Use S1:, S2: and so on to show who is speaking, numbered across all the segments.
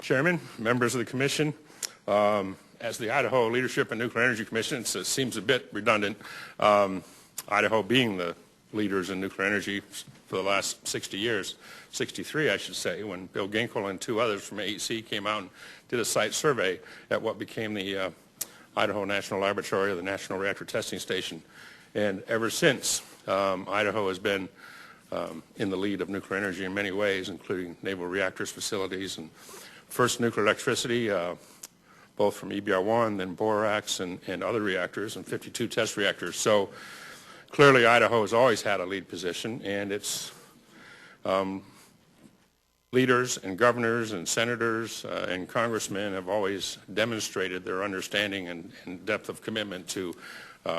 S1: Chairman, members of the Commission. As the Idaho Leadership and Nuclear Energy Commission, it seems a bit redundant, Idaho being the leaders in nuclear energy for the last 60 years, 63 I should say, when Bill Ginkle and two others from AEC came out and did a site survey at what became the Idaho National Laboratory, or the National Reactor Testing Station. And ever since, Idaho has been in the lead of nuclear energy in many ways, including naval reactors, facilities, and first nuclear electricity, both from EBR-1, then borax, and other reactors, and 52 test reactors. So clearly Idaho has always had a lead position, and its leaders and governors and senators and congressmen have always demonstrated their understanding and depth of commitment to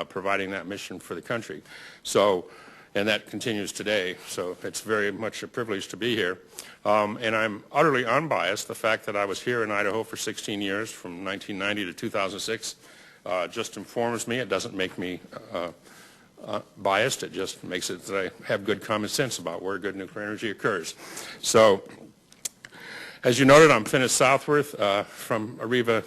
S1: providing that mission for the country. So, and that continues today, so it's very much a privilege to be here. And I'm utterly unbiased. The fact that I was here in Idaho for 16 years, from 1990 to 2006, just informs me. It doesn't make me biased. It just makes it that I have good common sense about where good nuclear energy occurs. So, as you noted, I'm Finis Southworth from AREVA,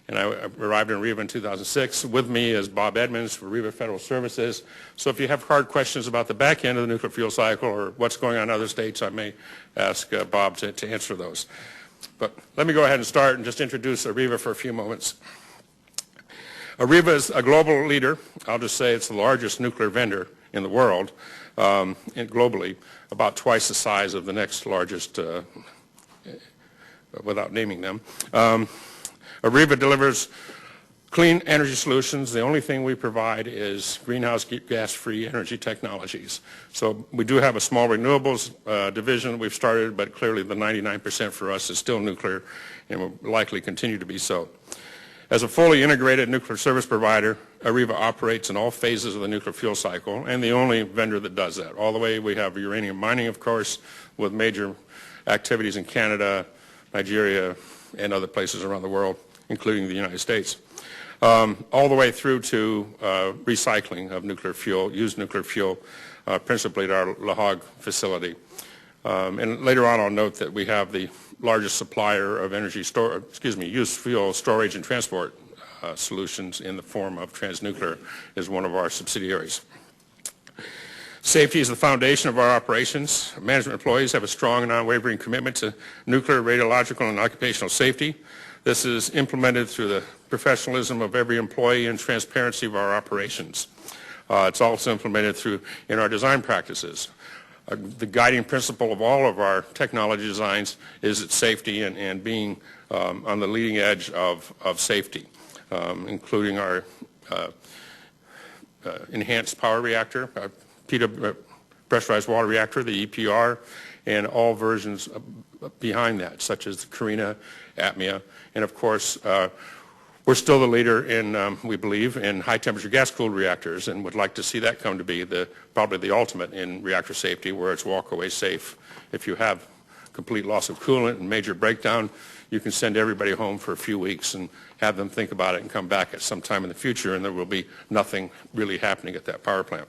S1: and I arrived in AREVA in 2006. With me is Bob Edmonds from AREVA Federal Services. So if you have hard questions about the back end of the nuclear fuel cycle or what's going on in other states, I may ask Bob to answer those. But let me go ahead and start and just introduce AREVA for a few moments. AREVA is a global leader. I'll just say it's the largest nuclear vendor in the world, and globally, about twice the size of the next largest, without naming them. AREVA delivers clean energy solutions. The only thing we provide is greenhouse gas-free energy technologies. So we do have a small renewables division that we've started, but clearly the 99% for us is still nuclear and will likely continue to be so. As a fully integrated nuclear service provider, AREVA operates in all phases of the nuclear fuel cycle, and the only vendor that does that. All the way we have uranium mining, of course, with major activities in Canada, Nigeria, and other places around the world, including the United States, all the way through to recycling of nuclear fuel, used nuclear fuel, principally at our La Hague facility. And later on I'll note that we have the largest supplier of used fuel storage and transport solutions in the form of Transnuclear, is one of our subsidiaries. Safety is the foundation of our operations. Management employees have a strong and unwavering commitment to nuclear, radiological, and occupational safety. This is implemented through the professionalism of every employee and transparency of our operations. It's also implemented in our design practices. The guiding principle of all of our technology designs is its safety and being on the leading edge of safety, including our enhanced power reactor, pressurized water reactor, the EPR, and all versions behind that, such as the Carina, ATMEA, and of course, we're still the leader in, we believe, in high-temperature gas-cooled reactors, and would like to see that come to be probably the ultimate in reactor safety, where it's walk-away safe. If you have complete loss of coolant and major breakdown, you can send everybody home for a few weeks and have them think about it and come back at some time in the future, and there will be nothing really happening at that power plant.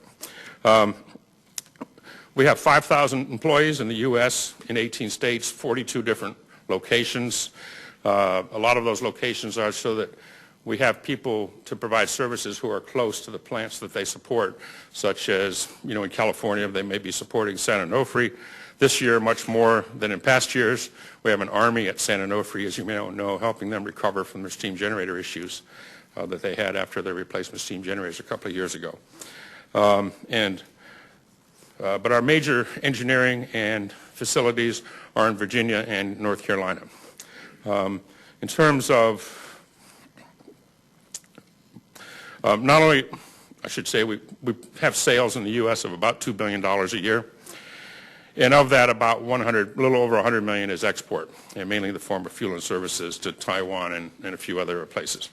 S1: We have 5,000 employees in the U.S., in 18 states, 42 different locations. A lot of those locations are so that we have people to provide services who are close to the plants that they support, such as, in California, they may be supporting San Onofre. This year, much more than in past years, we have an army at San Onofre, as you may know, helping them recover from their steam generator issues that they had after their replacement steam generators a couple of years ago. But our major engineering and facilities are in Virginia and North Carolina. In terms of, not only, I should say, we have sales in the U.S. of about $2 billion a year, and of that about a little over $100 million is export, and mainly in the form of fuel and services to Taiwan and a few other places.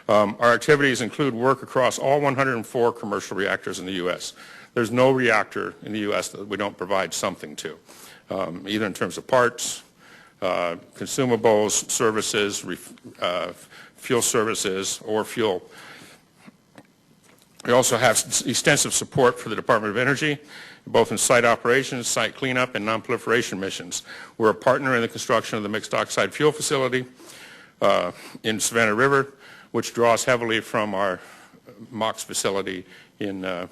S1: Our activities include work across all 104 commercial reactors in the U.S. There's no reactor in the U.S. that we don't provide something to, either in terms of parts, consumables, services, fuel services, or fuel. We also have extensive support for the Department of Energy. both in site operations, site cleanup, and non-proliferation missions. We're a partner in the construction of the mixed oxide fuel facility in Savannah River, which draws heavily from our MOX facility in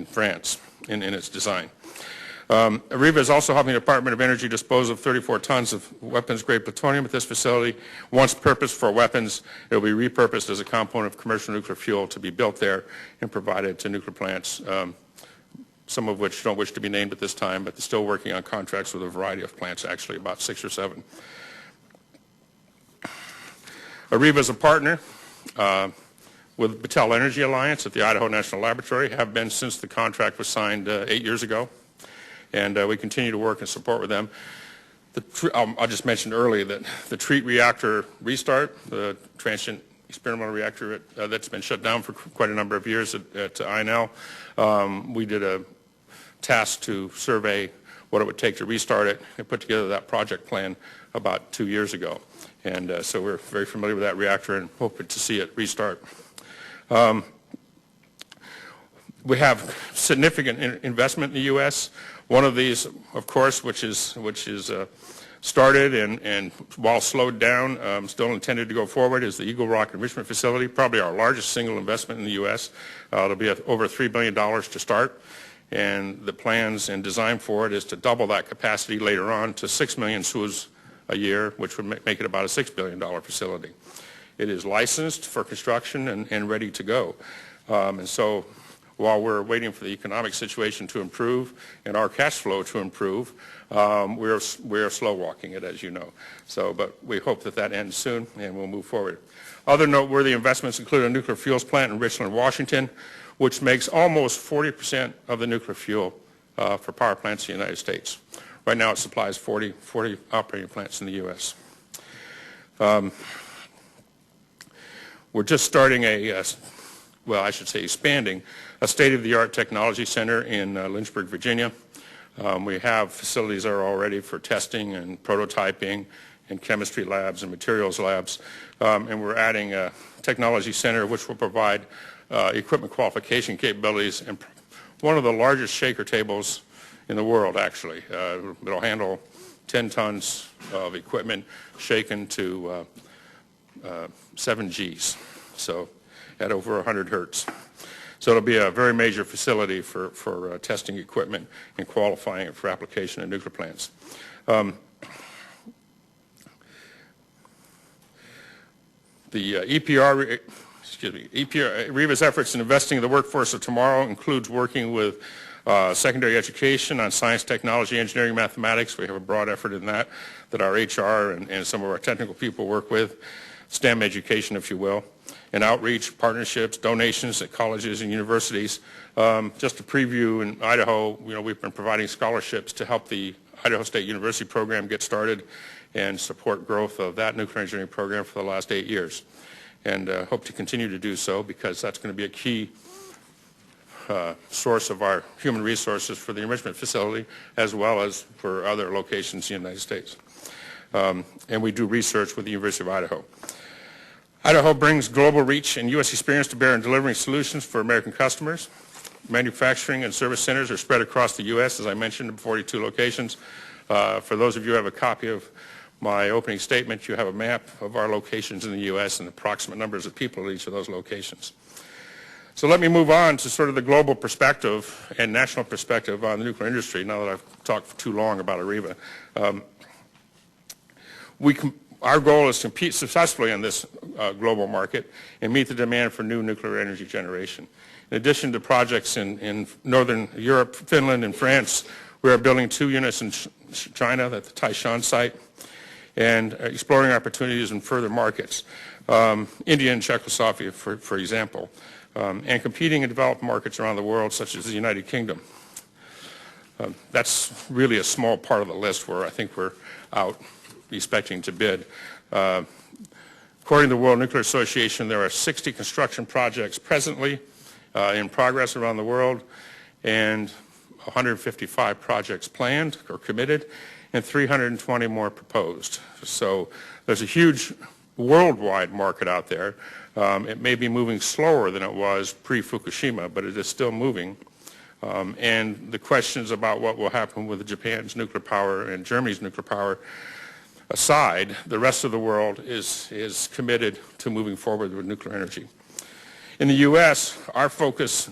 S1: France in its design. AREVA is also helping the Department of Energy dispose of 34 tons of weapons-grade plutonium at this facility. Once purposed for weapons, it will be repurposed as a component of commercial nuclear fuel to be built there and provided to nuclear plants, some of which don't wish to be named at this time, but they're still working on contracts with a variety of plants, actually about 6 or 7. AREVA is a partner with Battelle Energy Alliance at the Idaho National Laboratory, have been since the contract was signed 8 years ago. And we continue to work and support with them. I just mentioned earlier that the treat reactor restart, the transient experimental reactor that's been shut down for quite a number of years at INL, we did a task to survey what it would take to restart it and put together that project plan about 2 years ago. And so we're very familiar with that reactor and hope to see it restart. We have significant investment in the U.S. One of these, of course, which is started and while slowed down, still intended to go forward, is the Eagle Rock Enrichment Facility, probably our largest single investment in the U.S. It'll be over $3 billion to start, and the plans and design for it is to double that capacity later on to 6 million SWUs a year, which would make it about a $6 billion facility. It is licensed for construction and ready to go. And so while we're waiting for the economic situation to improve and our cash flow to improve, we're slow walking it, as you know. So, but we hope that that ends soon and we'll move forward. Other noteworthy investments include a nuclear fuels plant in Richland, Washington, which makes almost 40% of the nuclear fuel for power plants in the United States. Right now it supplies 40 operating plants in the U.S. We're just starting expanding a state-of-the-art technology center in Lynchburg, Virginia. We have facilities there already for testing and prototyping and chemistry labs and materials labs. And we're adding a technology center which will provide equipment qualification capabilities and one of the largest shaker tables in the world, actually. It'll handle 10 tons of equipment shaken to 7 Gs, so at over 100 hertz. So it'll be a very major facility for testing equipment and qualifying it for application in nuclear plants. The AREVA's efforts in investing in the workforce of tomorrow includes working with secondary education on science, technology, engineering, mathematics. We have a broad effort in that our HR and some of our technical people work with. STEM education, if you will, and outreach, partnerships, donations at colleges and universities. Just to preview, in Idaho, we've been providing scholarships to help the Idaho State University program get started and support growth of that nuclear engineering program for the last 8 years. And hope to continue to do so because that's going to be a key source of our human resources for the enrichment facility as well as for other locations in the United States. And we do research with the University of Idaho. Idaho brings global reach and U.S. experience to bear in delivering solutions for American customers. Manufacturing and service centers are spread across the U.S., as I mentioned, in 42 locations. For those of you who have a copy of my opening statement, you have a map of our locations in the U.S. and approximate numbers of people at each of those locations. So let me move on to sort of the global perspective and national perspective on the nuclear industry, now that I've talked for too long about AREVA. Our goal is to compete successfully in this global market and meet the demand for new nuclear energy generation. In addition to projects in Northern Europe, Finland, and France, we are building 2 units in China at the Taishan site and exploring opportunities in further markets, India and Czechoslovakia, for example, and competing in developed markets around the world, such as the United Kingdom. That's really a small part of the list where I think we're out expecting to bid. According to the World Nuclear Association, there are 60 construction projects presently in progress around the world and 155 projects planned or committed and 320 more proposed. So there's a huge worldwide market out there. It may be moving slower than it was pre-Fukushima, but it is still moving. And the questions about what will happen with Japan's nuclear power and Germany's nuclear power aside, the rest of the world is committed to moving forward with nuclear energy. In the U.S., our focus,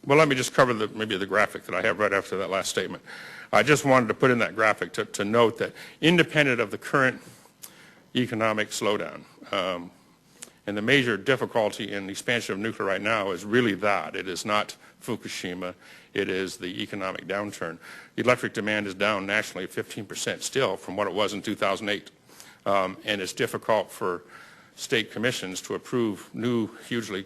S1: well, let me just cover maybe the graphic that I have right after that last statement. I just wanted to put in that graphic to note that independent of the current economic slowdown, and the major difficulty in the expansion of nuclear right now is really that. It is not Fukushima. It is the economic downturn. Electric demand is down nationally 15% still from what it was in 2008. And it's difficult for state commissions to approve new, hugely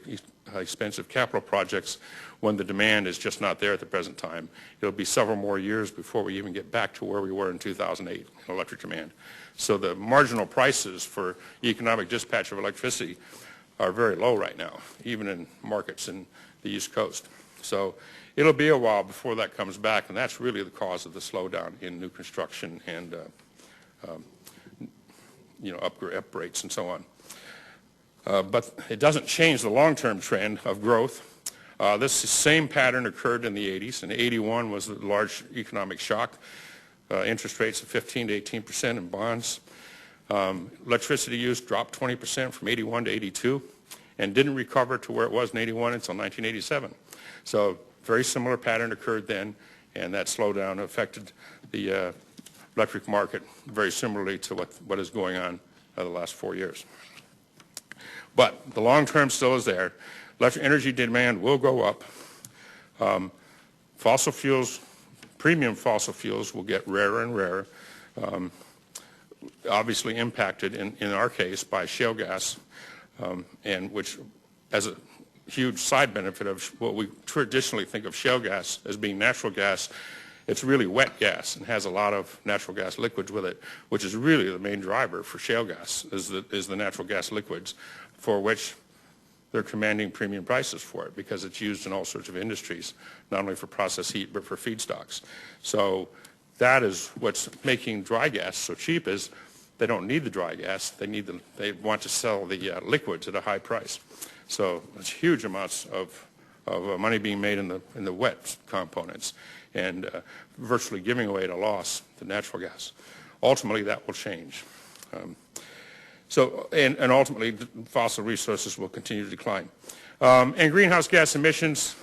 S1: expensive capital projects when the demand is just not there at the present time. It'll be several more years before we even get back to where we were in 2008 in electric demand. So the marginal prices for economic dispatch of electricity are very low right now, even in markets in the East Coast. So it'll be a while before that comes back, and that's really the cause of the slowdown in new construction and upgrades and so on. But it doesn't change the long-term trend of growth. This same pattern occurred in the 80s, and 81 was the large economic shock. Interest rates of 15 to 18% in bonds. Electricity use dropped 20% from 81 to 82 and didn't recover to where it was in 81 until 1987. So very similar pattern occurred then, and that slowdown affected the electric market very similarly to what is going on the last 4 years. But the long term still is there. Electric energy demand will go up. Fossil fuels, premium fossil fuels will get rarer and rarer, obviously impacted in our case by shale gas, and which as a huge side benefit of what we traditionally think of shale gas as being natural gas, it's really wet gas and has a lot of natural gas liquids with it, which is really the main driver for shale gas is the natural gas liquids, for which they're commanding premium prices for it because it's used in all sorts of industries, not only for process heat but for feedstocks. So that is what's making dry gas so cheap is they don't need the dry gas. They want to sell the liquids at a high price. So there's huge amounts of money being made in the wet components and virtually giving away at a loss the natural gas. Ultimately, that will change. And ultimately, fossil resources will continue to decline. And greenhouse gas emissions,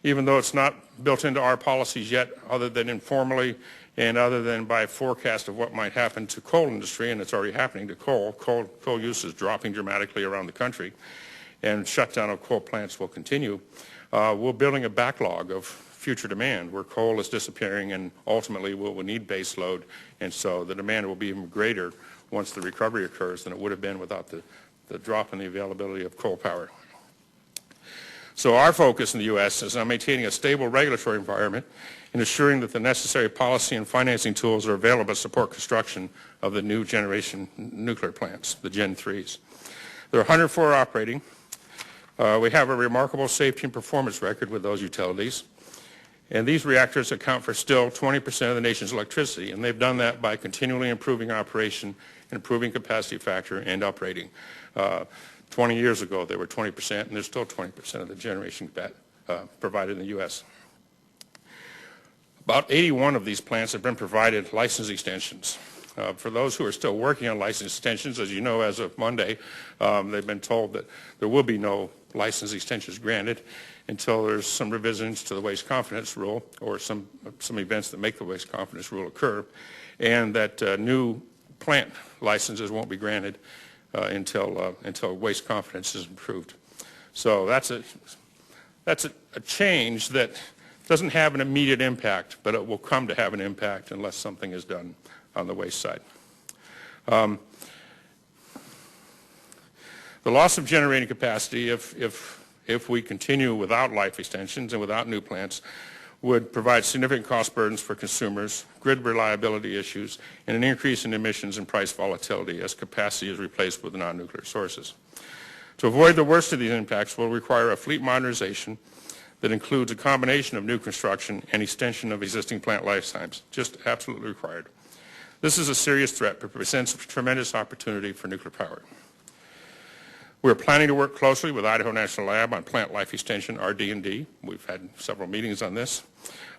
S1: even though it's not built into our policies yet, other than informally and other than by forecast of what might happen to coal industry, and it's already happening to coal. Coal use is dropping dramatically around the country, and shutdown of coal plants will continue. We're building a backlog of future demand where coal is disappearing, and ultimately we'll need base load, and so the demand will be even greater once the recovery occurs than it would have been without the drop in the availability of coal power. So our focus in the U.S. is on maintaining a stable regulatory environment and assuring that the necessary policy and financing tools are available to support construction of the new generation nuclear plants, the Gen 3s. There are 104 operating. We have a remarkable safety and performance record with those utilities. And these reactors account for still 20% of the nation's electricity, and they've done that by continually improving operation, improving capacity factor, and uprating. 20 years ago, they were 20%, and they're still 20% of the generation provided in the U.S. About 81 of these plants have been provided license extensions. For those who are still working on license extensions, as you know, as of Monday, they've been told that there will be no license extensions granted until there's some revisions to the waste confidence rule or some events that make the waste confidence rule occur, and that new plant licenses won't be granted until waste confidence is improved. So that's a change that doesn't have an immediate impact, but it will come to have an impact unless something is done on the waste side. The loss of generating capacity, if we continue without life extensions and without new plants, would provide significant cost burdens for consumers, grid reliability issues, and an increase in emissions and price volatility as capacity is replaced with non-nuclear sources. To avoid the worst of these impacts, we'll require a fleet modernization that includes a combination of new construction and extension of existing plant lifetimes, just absolutely required. This is a serious threat, but presents a tremendous opportunity for nuclear power. We're planning to work closely with Idaho National Lab on plant life extension, RD&D. We've had several meetings on this.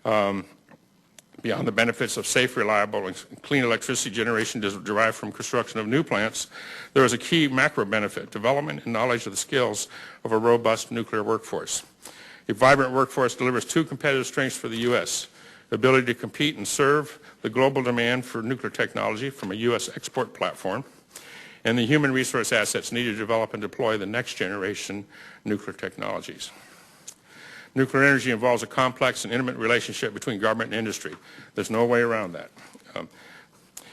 S1: Beyond the benefits of safe, reliable, and clean electricity generation derived from construction of new plants, there is a key macro benefit: development and knowledge of the skills of a robust nuclear workforce. A vibrant workforce delivers two competitive strengths for the U.S.: ability to compete and serve the global demand for nuclear technology from a U.S. export platform, and the human resource assets needed to develop and deploy the next generation nuclear technologies. Nuclear energy involves a complex and intimate relationship between government and industry. There's no way around that.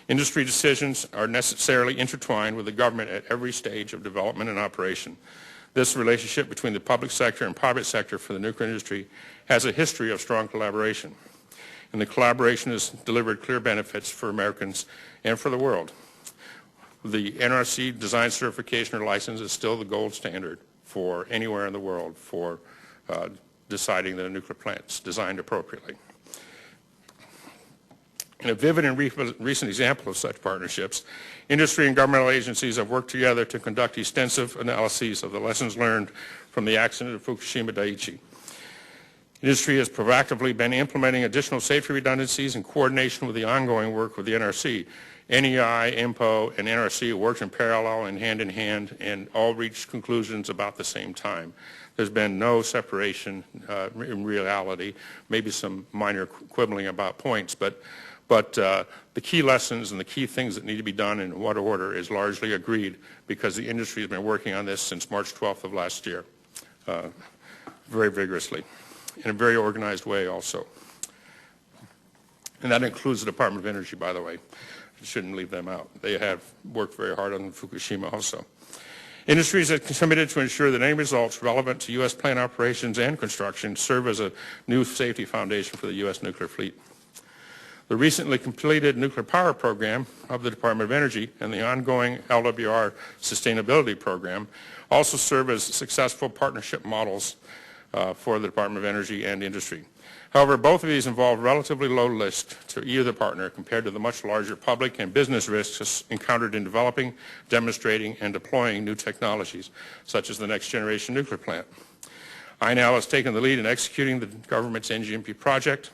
S1: Industry decisions are necessarily intertwined with the government at every stage of development and operation. This relationship between the public sector and private sector for the nuclear industry has a history of strong collaboration, and the collaboration has delivered clear benefits for Americans and for the world. The NRC design certification or license is still the gold standard for anywhere in the world for deciding that a nuclear plant is designed appropriately. In a vivid and recent example of such partnerships, industry and governmental agencies have worked together to conduct extensive analyses of the lessons learned from the accident at Fukushima Daiichi. Industry has proactively been implementing additional safety redundancies in coordination with the ongoing work with the NRC. NEI, IMPO, and NRC worked in parallel and hand, and all reached conclusions about the same time. There's been no separation in reality, maybe some minor quibbling about points, but the key lessons and the key things that need to be done in what order is largely agreed, because the industry has been working on this since March 12th of last year, very vigorously, in a very organized way also. And that includes the Department of Energy, by the way. I shouldn't leave them out. They have worked very hard on Fukushima also. Industries are committed to ensure that any results relevant to U.S. plant operations and construction serve as a new safety foundation for the U.S. nuclear fleet. The recently completed nuclear power program of the Department of Energy and the ongoing LWR sustainability program also serve as successful partnership models for the Department of Energy and industry. However, both of these involve relatively low risk to either partner compared to the much larger public and business risks encountered in developing, demonstrating, and deploying new technologies, such as the next generation nuclear plant. INAL has taken the lead in executing the government's NGMP project.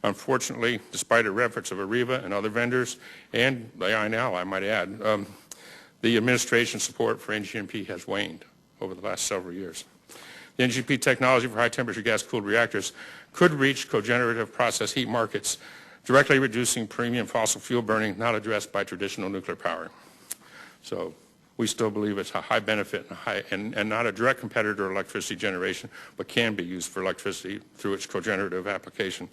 S1: Unfortunately, despite the efforts of AREVA and other vendors, and by INAL, I might add, the administration's support for NGMP has waned over the last several years. The NGP technology for high-temperature gas-cooled reactors could reach cogenerative process heat markets, directly reducing premium fossil fuel burning not addressed by traditional nuclear power. So we still believe it's a high benefit and not a direct competitor to electricity generation, but can be used for electricity through its cogenerative application.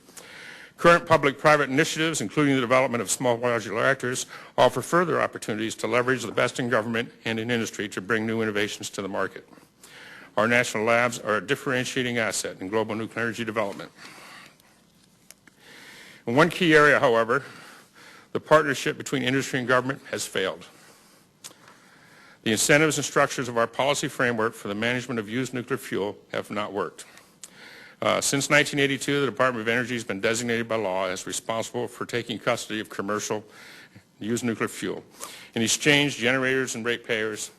S1: Current public-private initiatives, including the development of small modular reactors, offer further opportunities to leverage the best in government and in industry to bring new innovations to the market. Our national labs are a differentiating asset in global nuclear energy development. In one key area, however, the partnership between industry and government has failed. The incentives and structures of our policy framework for the management of used nuclear fuel have not worked. Since 1982, the Department of Energy has been designated by law as responsible for taking custody of commercial used nuclear fuel. In exchange, generators and ratepayers,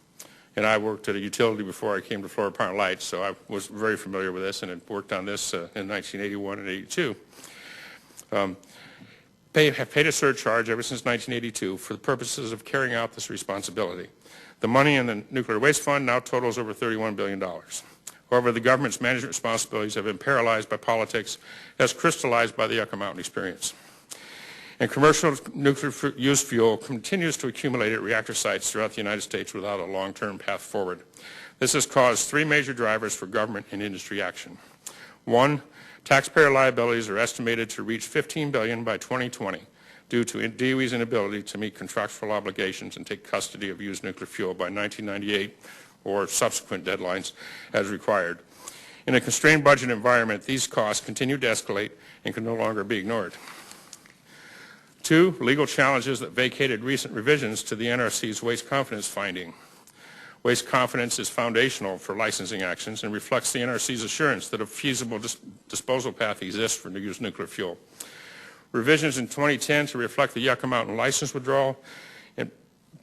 S1: and I worked at a utility before I came to Florida Power and Light, so I was very familiar with this and had worked on this in 1981 and 82. Have paid a surcharge ever since 1982 for the purposes of carrying out this responsibility. The money in the Nuclear Waste Fund now totals over $31 billion. However, the government's management responsibilities have been paralyzed by politics, as crystallized by the Yucca Mountain experience. And commercial nuclear used fuel continues to accumulate at reactor sites throughout the United States without a long-term path forward. This has caused three major drivers for government and industry action. One, taxpayer liabilities are estimated to reach $15 billion by 2020 due to DOE's inability to meet contractual obligations and take custody of used nuclear fuel by 1998 or subsequent deadlines as required. In a constrained budget environment, these costs continue to escalate and can no longer be ignored. Two, legal challenges that vacated recent revisions to the NRC's waste confidence finding. Waste confidence is foundational for licensing actions and reflects the NRC's assurance that a feasible disposal path exists for used nuclear fuel. Revisions in 2010 to reflect the Yucca Mountain license withdrawal and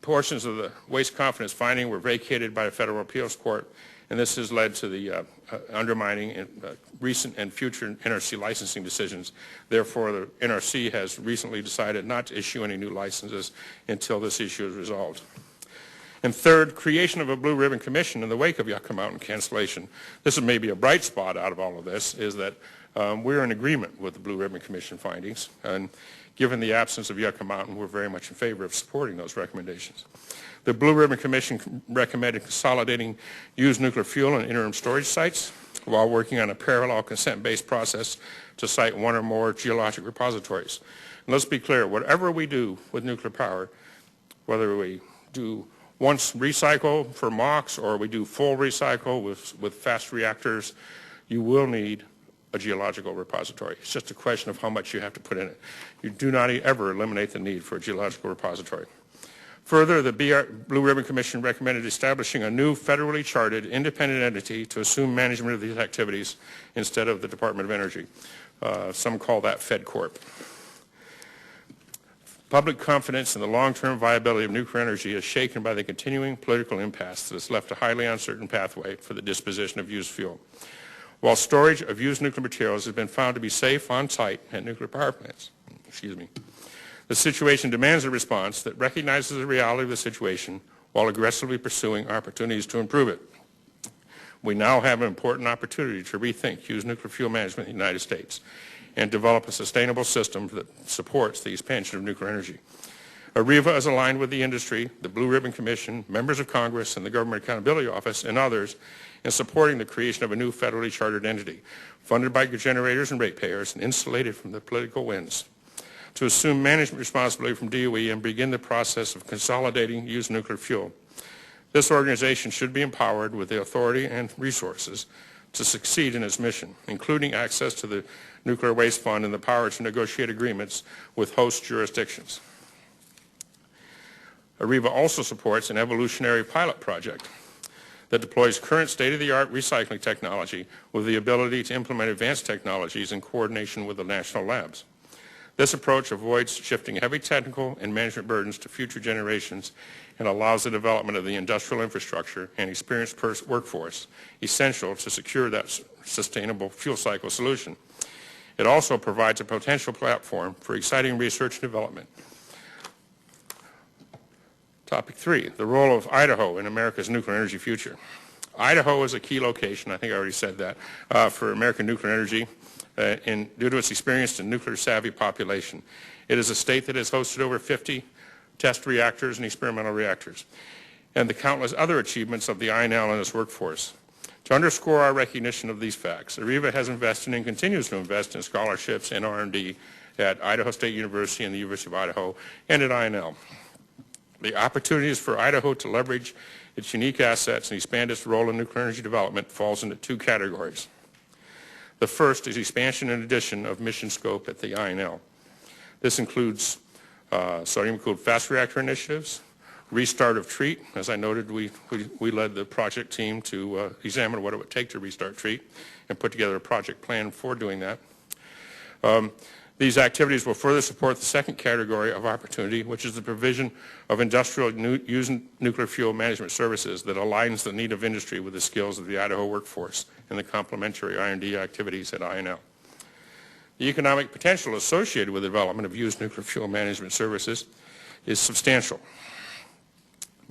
S1: portions of the waste confidence finding were vacated by a federal appeals court, and this has led to the undermining in, recent and future NRC licensing decisions. Therefore, the NRC has recently decided not to issue any new licenses until this issue is resolved. And third, creation of a Blue Ribbon Commission in the wake of Yucca Mountain cancellation. This is maybe a bright spot out of all of this, is that we're in agreement with the Blue Ribbon Commission findings, and given the absence of Yucca Mountain, we're very much in favor of supporting those recommendations. The Blue Ribbon Commission recommended consolidating used nuclear fuel and interim storage sites while working on a parallel consent-based process to cite one or more geologic repositories. And let's be clear, whatever we do with nuclear power, whether we do once recycle for MOX or we do full recycle with fast reactors, you will need a geological repository. It's just a question of how much you have to put in it. You do not ever eliminate the need for a geological repository. Further, the Blue Ribbon Commission recommended establishing a new federally chartered independent entity to assume management of these activities instead of the Department of Energy. Some call that FedCorp. Public confidence in the long-term viability of nuclear energy is shaken by the continuing political impasse that has left a highly uncertain pathway for the disposition of used fuel. While storage of used nuclear materials has been found to be safe on site at nuclear power plants, the situation demands a response that recognizes the reality of the situation while aggressively pursuing opportunities to improve it. We now have an important opportunity to rethink used nuclear fuel management in the United States and develop a sustainable system that supports the expansion of nuclear energy. AREVA is aligned with the industry, the Blue Ribbon Commission, members of Congress, and the Government Accountability Office, and others in supporting the creation of a new federally chartered entity, funded by generators and ratepayers and insulated from the political winds, to assume management responsibility from DOE and begin the process of consolidating used nuclear fuel. This organization should be empowered with the authority and resources to succeed in its mission, including access to the Nuclear Waste Fund and the power to negotiate agreements with host jurisdictions. AREVA also supports an evolutionary pilot project that deploys current state-of-the-art recycling technology with the ability to implement advanced technologies in coordination with the national labs. This approach avoids shifting heavy technical and management burdens to future generations and allows the development of the industrial infrastructure and experienced workforce essential to secure that sustainable fuel cycle solution. It also provides a potential platform for exciting research and development. Topic 3, the role of Idaho in America's nuclear energy future. Idaho is a key location, I think I already said that, for American nuclear energy due to its experienced and nuclear-savvy population. It is a state that has hosted over 50 test reactors and experimental reactors, and the countless other achievements of the INL and its workforce. To underscore our recognition of these facts, AREVA has invested and continues to invest in scholarships and R&D at Idaho State University and the University of Idaho and at INL. The opportunities for Idaho to leverage its unique assets and expand its role in nuclear energy development falls into two categories. The first is expansion and addition of mission scope at the INL. This includes sodium-cooled fast reactor initiatives, restart of TREAT. As I noted, we led the project team to examine what it would take to restart TREAT and put together a project plan for doing that. These activities will further support the second category of opportunity, which is the provision of industrial used nuclear fuel management services that aligns the need of industry with the skills of the Idaho workforce and the complementary R&D activities at INL. The economic potential associated with the development of used nuclear fuel management services is substantial,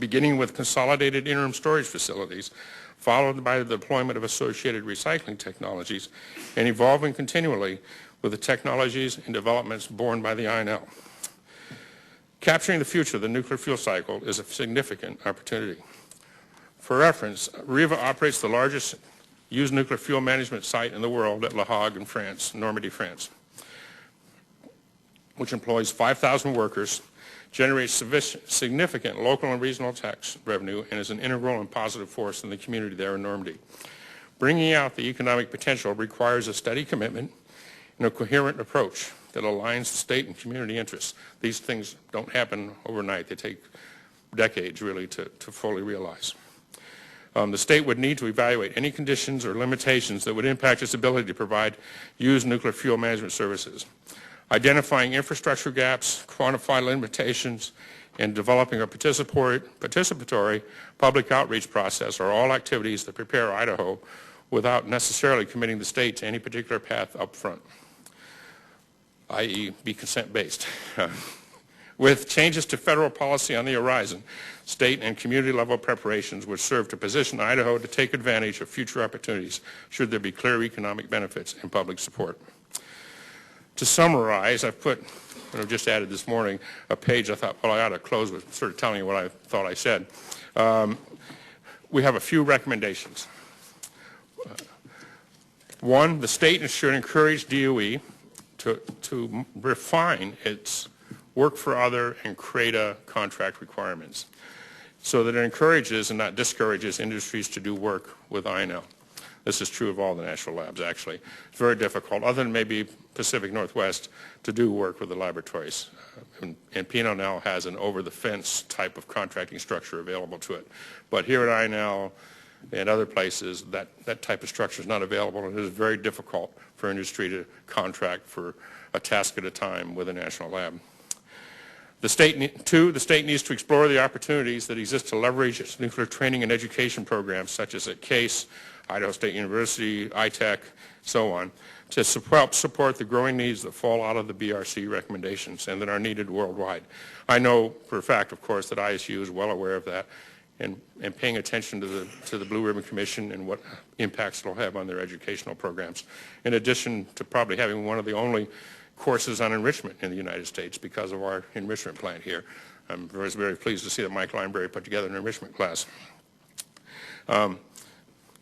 S1: beginning with consolidated interim storage facilities, followed by the deployment of associated recycling technologies, and evolving continually with the technologies and developments borne by the INL. Capturing the future of the nuclear fuel cycle is a significant opportunity. For reference, AREVA operates the largest used nuclear fuel management site in the world at Le Hague in France, Normandy, France, which employs 5,000 workers, generates significant local and regional tax revenue, and is an integral and positive force in the community there in Normandy. Bringing out the economic potential requires a steady commitment and a coherent approach that aligns the state and community interests. These things don't happen overnight. They take decades, really, to fully realize. The state would need to evaluate any conditions or limitations that would impact its ability to provide used nuclear fuel management services. Identifying infrastructure gaps, quantifying limitations, and developing a participatory public outreach process are all activities that prepare Idaho without necessarily committing the state to any particular path up front, i.e. be consent-based. With changes to federal policy on the horizon, state and community level preparations would serve to position Idaho to take advantage of future opportunities should there be clear economic benefits and public support. To summarize, I've just added this morning a page I thought, well, I ought to close with sort of telling you what I thought I said. We have a few recommendations. One, the state should encourage DOE to refine its work for other and CRADA contract requirements so that it encourages and not discourages industries to do work with INL. This is true of all the national labs, actually. It's very difficult, other than maybe Pacific Northwest, to do work with the laboratories. And PNL now has an over-the-fence type of contracting structure available to it. But here at INL and other places, that type of structure is not available, and it is very difficult for industry to contract for a task at a time with a national lab. The state needs to explore the opportunities that exist to leverage its nuclear training and education programs, such as at CASE, Idaho State University, ITech, so on, to help support the growing needs that fall out of the BRC recommendations and that are needed worldwide. I know for a fact, of course, that ISU is well aware of that and paying attention to the Blue Ribbon Commission and what impacts it will have on their educational programs, in addition to probably having one of the only courses on enrichment in the United States because of our enrichment plant here. I'm very pleased to see that Mike Lineberry put together an enrichment class.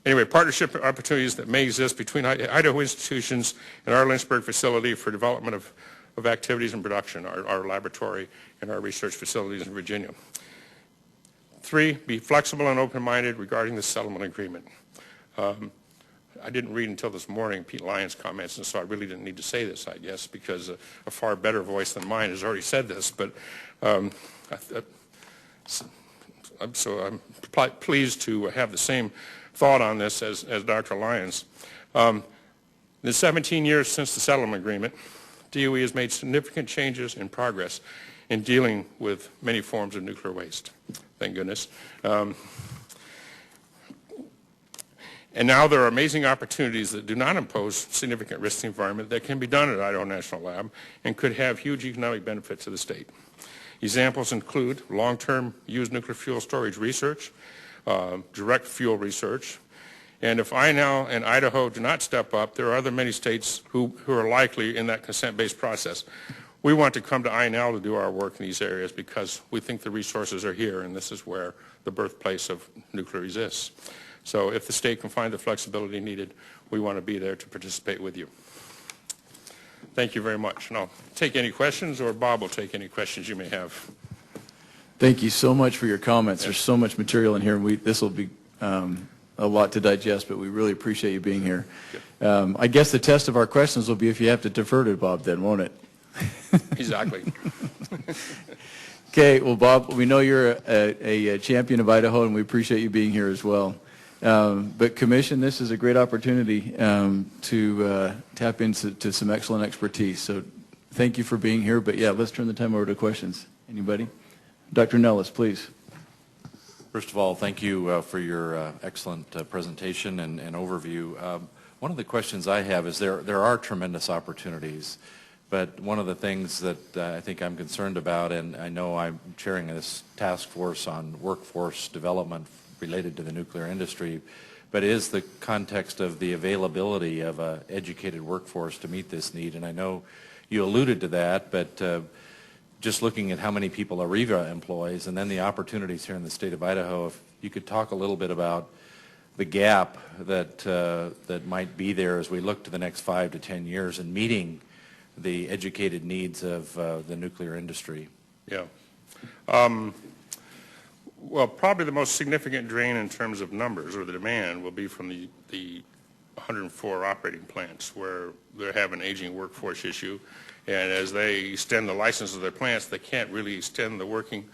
S1: Anyway, partnership opportunities that may exist between Idaho institutions and our Lynchburg facility for development of activities and production, our laboratory and our research facilities in Virginia. 3, be flexible and open-minded regarding the settlement agreement. I didn't read until this morning Pete Lyons' comments, and so I really didn't need to say this, I guess, because a far better voice than mine has already said this. But so I'm pleased to have the same thought on this as Dr. Lyons. In the 17 years since the settlement agreement, DOE has made significant changes and progress in dealing with many forms of nuclear waste. Thank goodness. And now there are amazing opportunities that do not impose significant risk to the environment that can be done at Idaho National Lab and could have huge economic benefit to the state. Examples include long-term used nuclear fuel storage research, direct fuel research, and if INL and Idaho do not step up, there are other many states who are likely in that consent-based process. We want to come to INL to do our work in these areas because we think the resources are here, and this is where the birthplace of nuclear exists. So if the state can find the flexibility needed, we want to be there to participate with you. Thank you very much. And I'll take any questions, or Bob will take any questions you may have.
S2: Thank you so much for your comments. There's so much material in here. This will be a lot to digest, but we really appreciate you being here. I guess the test of our questions will be if you have to defer to Bob then, won't it?
S1: Exactly.
S2: Okay, well, Bob, we know you're a champion of Idaho, and we appreciate you being here as well. But Commission, this is a great opportunity to tap into some excellent expertise. So thank you for being here. But yeah, let's turn the time over to questions. Anybody? Dr. Nellis, please.
S3: First of all, thank you for your excellent presentation and overview. One of the questions I have is there are tremendous opportunities, but one of the things that I think I'm concerned about, and I know I'm chairing this task force on workforce development related to the nuclear industry, but is the context of the availability of an educated workforce to meet this need. And I know you alluded to that, but just looking at how many people AREVA employs and then the opportunities here in the state of Idaho, if you could talk a little bit about the gap that might be there as we look to the next 5 to 10 years in meeting the educated needs of the nuclear industry.
S1: Yeah. Well, probably the most significant drain in terms of numbers or the demand will be from the 104 operating plants where they have an aging workforce issue, and as they extend the license of their plants, they can't really extend the working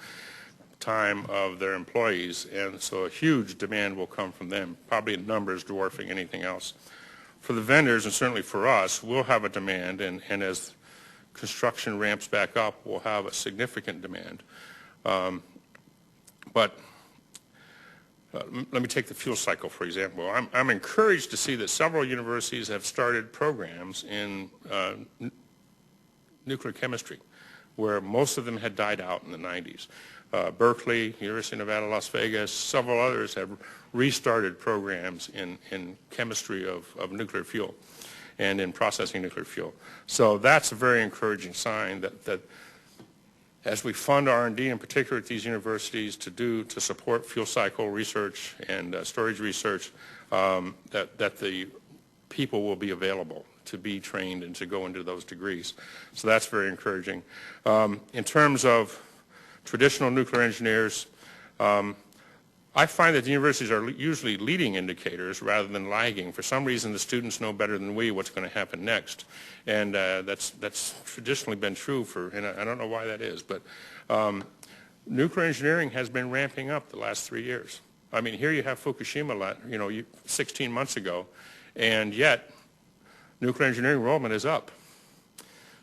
S1: time of their employees, and so a huge demand will come from them, probably in numbers dwarfing anything else. For the vendors, and certainly for us, we'll have a demand, and as construction ramps back up, we'll have a significant demand. But let me take the fuel cycle, for example. I'm encouraged to see that several universities have started programs in nuclear chemistry, where most of them had died out in the 90s. Berkeley, University of Nevada, Las Vegas, several others have restarted programs in chemistry of nuclear fuel and in processing nuclear fuel. So that's a very encouraging sign that as we fund R&D, in particular at these universities, to support fuel cycle research and storage research, that the people will be available to be trained and to go into those degrees. So that's very encouraging. In terms of traditional nuclear engineers, I find that the universities are usually leading indicators rather than lagging. For some reason, the students know better than we what's going to happen next, and that's traditionally been true and I don't know why that is, but nuclear engineering has been ramping up the last 3 years. I mean, here you have Fukushima, 16 months ago, and yet nuclear engineering enrollment is up.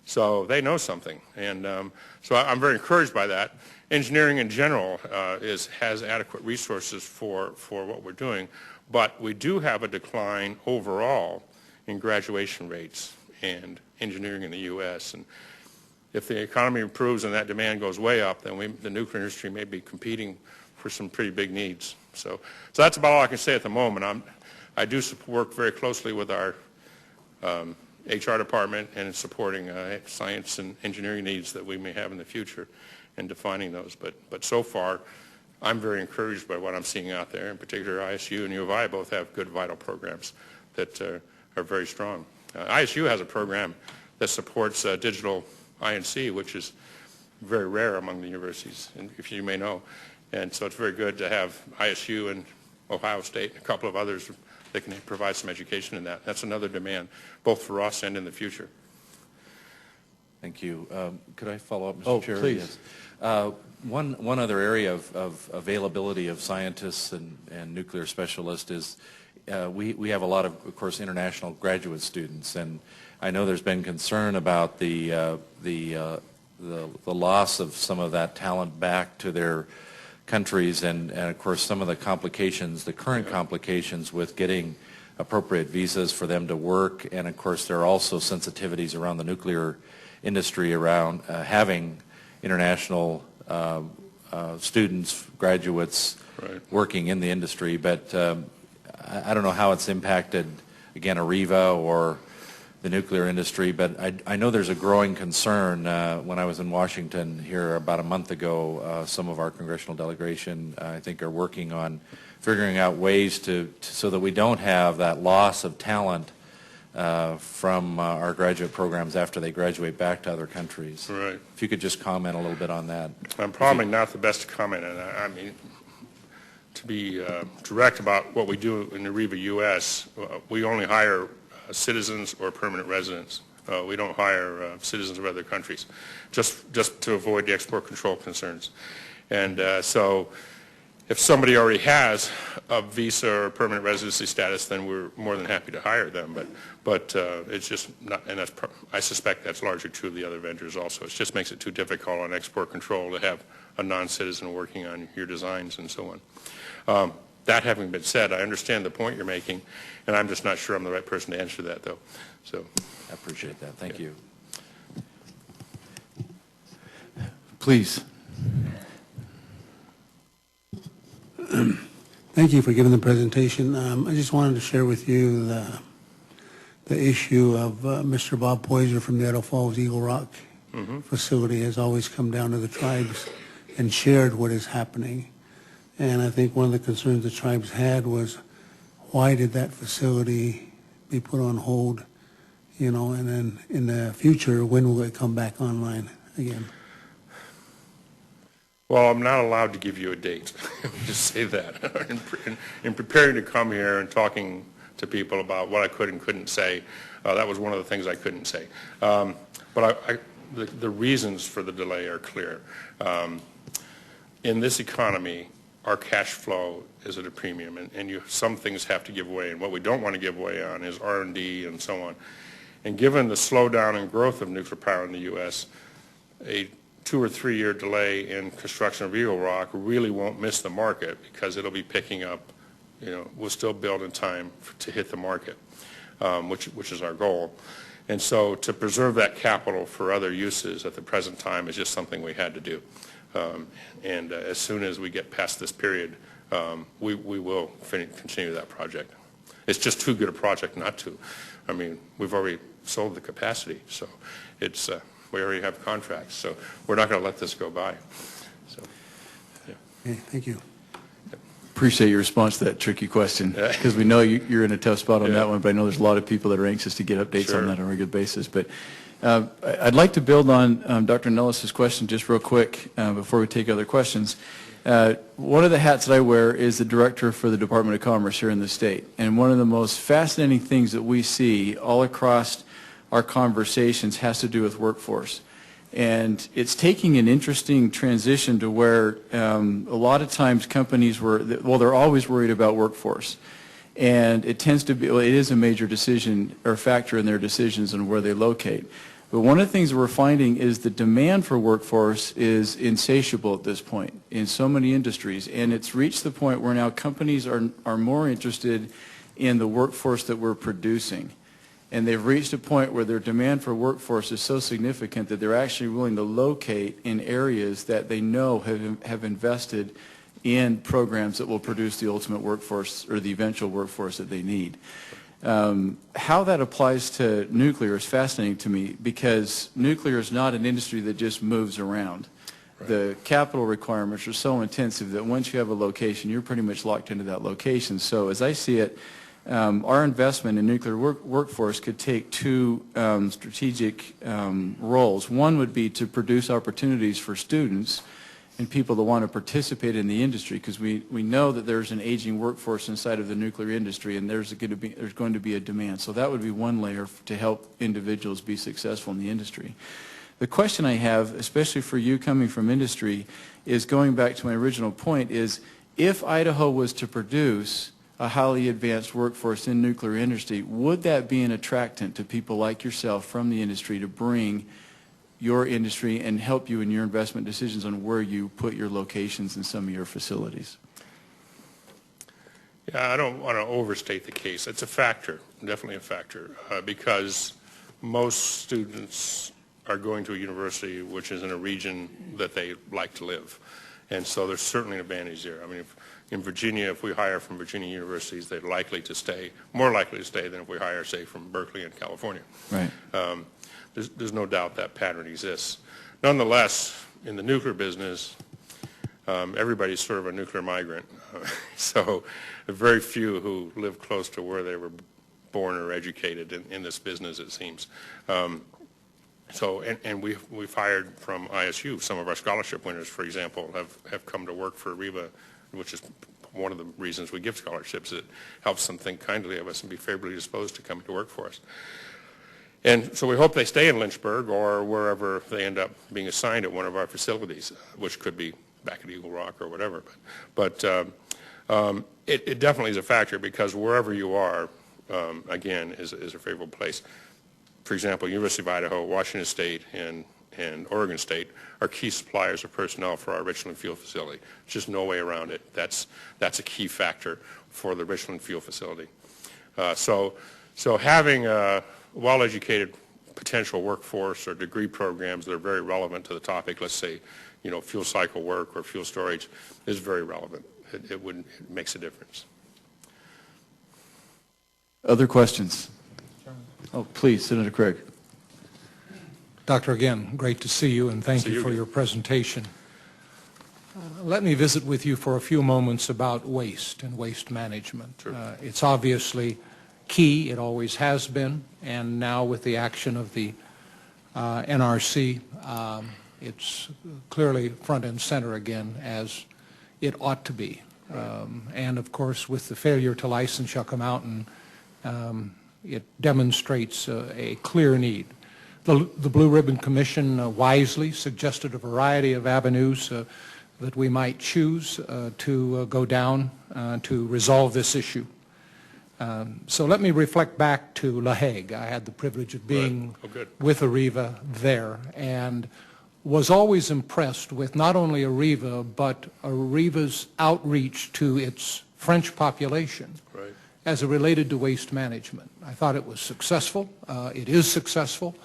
S1: So they know something, and so I'm very encouraged by that. Engineering in general has adequate resources for what we're doing, but we do have a decline overall in graduation rates and engineering in the U.S. And if the economy improves and that demand goes way up, then the nuclear industry may be competing for some pretty big needs. So that's about all I can say at the moment. I do work very closely with our HR department and in supporting science and engineering needs that we may have in the future and defining those. But so far, I'm very encouraged by what I'm seeing out there. In particular, ISU and U of I both have good vital programs that are very strong. ISU has a program that supports digital INC, which is very rare among the universities, if you may know. And so it's very good to have ISU and Ohio State and a couple of others that can provide some education in that. That's another demand, both for us and in the future.
S3: Thank you. Could I follow up, Mr. Chair?
S2: Please.
S3: Yes. One other area of availability of scientists and nuclear specialists is we have a lot of course, international graduate students, and I know there's been concern about the loss of some of that talent back to their countries, and of course some of the complications, the current complications with getting appropriate visas for them to work, and of course there are also sensitivities around the nuclear industry around having international students, graduates working in the industry, but I don't know how it's impacted, again, AREVA or the nuclear industry, but I know there's a growing concern. When I was in Washington here about a month ago, some of our congressional delegation, I think, are working on figuring out ways so that we don't have that loss of talent from our graduate programs after they graduate back to other countries.
S1: Right.
S3: If you could just comment a little bit on that.
S1: I'm probably not the best to comment on that. I mean, to be direct about what we do in AREVA U.S., we only hire citizens or permanent residents. We don't hire citizens of other countries, just to avoid the export control concerns. And so if somebody already has a visa or permanent residency status, then we're more than happy to hire them. But it's just not, and I suspect that's largely true of the other vendors also. It just makes it too difficult on export control to have a non-citizen working on your designs and so on. That having been said, I understand the point you're making, and I'm just not sure I'm the right person to answer that, though. So
S3: I appreciate that. Thank you.
S2: Please.
S4: Thank you for giving the presentation. I just wanted to share with you the issue of Mr. Bob Poiser from the Idaho Falls Eagle Rock facility has always come down to the tribes and shared what is happening. And I think one of the concerns the tribes had was, why did that facility be put on hold, and then in the future, when will it come back online again?
S1: Well, I'm not allowed to give you a date. Just say that. In preparing to come here and talking to people about what I could and couldn't say, that was one of the things I couldn't say. But the reasons for the delay are clear. In this economy, our cash flow is at a premium, and some things have to give way. And what we don't want to give way on is R&D and so on. And given the slowdown in growth of nuclear power in the U.S., a 2 or 3 year delay in construction of Eagle Rock really won't miss the market because it'll be picking up, we'll still build in time to hit the market, which is our goal. And so to preserve that capital for other uses at the present time is just something we had to do. And as soon as we get past this period, we will continue that project. It's just too good a project not to. I mean, we've already sold the capacity, so it's we already have contracts, so we're not going to let this go by. So, yeah.
S4: Okay, thank you.
S2: Appreciate your response to that tricky question, because we know you're in a tough spot on that one, but I know there's a lot of people that are anxious to get updates on that on a regular basis. But I'd like to build on Dr. Nellis's question just real quick before we take other questions. One of the hats that I wear is the director for the Department of Commerce here in the state, and one of the most fascinating things that we see all across our conversations has to do with workforce. And it's taking an interesting transition to where a lot of times companies they're always worried about workforce. And it tends to be, it is a major decision or factor in their decisions on where they locate. But one of the things we're finding is the demand for workforce is insatiable at this point in so many industries. And it's reached the point where now companies are more interested in the workforce that we're producing. And they've reached a point where their demand for workforce is so significant that they're actually willing to locate in areas that they know have invested in programs that will produce the ultimate workforce or the eventual workforce that they need. How that applies to nuclear is fascinating to me, because nuclear is not an industry that just moves around. Right. The capital requirements are so intensive that once you have a location, you're pretty much locked into that location. So as I see it, our investment in nuclear workforce could take two strategic roles. One would be to produce opportunities for students and people that want to participate in the industry, because we know that there's an aging workforce inside of the nuclear industry, and there's going to be a demand. So that would be one layer to help individuals be successful in the industry. The question I have, especially for you coming from industry, is going back to my original point, is if Idaho was to produce a highly advanced workforce in nuclear industry, would that be an attractant to people like yourself from the industry to bring your industry and help you in your investment decisions on where you put your locations in some of your facilities?
S1: Yeah, I don't want to overstate the case. It's a factor, definitely a factor, because most students are going to a university which is in a region that they like to live. And so there's certainly an advantage there. I mean, in Virginia, if we hire from Virginia universities, they're likely to stay, more likely to stay than if we hire, say, from Berkeley and California. Right. There's no doubt that pattern exists. Nonetheless, in the nuclear business, everybody's sort of a nuclear migrant. So very few who live close to where they were born or educated in this business, it seems. And we've hired from ISU. Some of our scholarship winners, for example, have come to work for AREVA, which is one of the reasons we give scholarships. It helps them think kindly of us and be favorably disposed to coming to work for us. And so we hope they stay in Lynchburg or wherever they end up being assigned at one of our facilities, which could be back at Eagle Rock or whatever. But it definitely is a factor, because wherever you are, again, is a favorable place. For example, University of Idaho, Washington State, and Oregon State are key suppliers of personnel for our Richland Field facility. There's just no way around it. That's a key factor for the Richland Field facility. So having a well-educated potential workforce or degree programs that are very relevant to the topic, let's say, fuel cycle work or fuel storage, is very relevant. It makes a difference.
S2: Other questions? Oh, please, Senator Craig.
S5: Doctor, again, great to see you, and thank you for your presentation. Let me visit with you for a few moments about waste and waste management. Sure. It's obviously key. It always has been, and now with the action of the NRC, it's clearly front and center again, as it ought to be. Right. And of course, with the failure to license Yucca Mountain, it demonstrates a clear need. The Blue Ribbon Commission wisely suggested a variety of avenues that we might choose to go down to resolve this issue. So let me reflect back to La Hague. I had the privilege of being with AREVA there, and was always impressed with not only AREVA, but AREVA's outreach to its French population as it related to waste management. I thought it was successful. It is successful.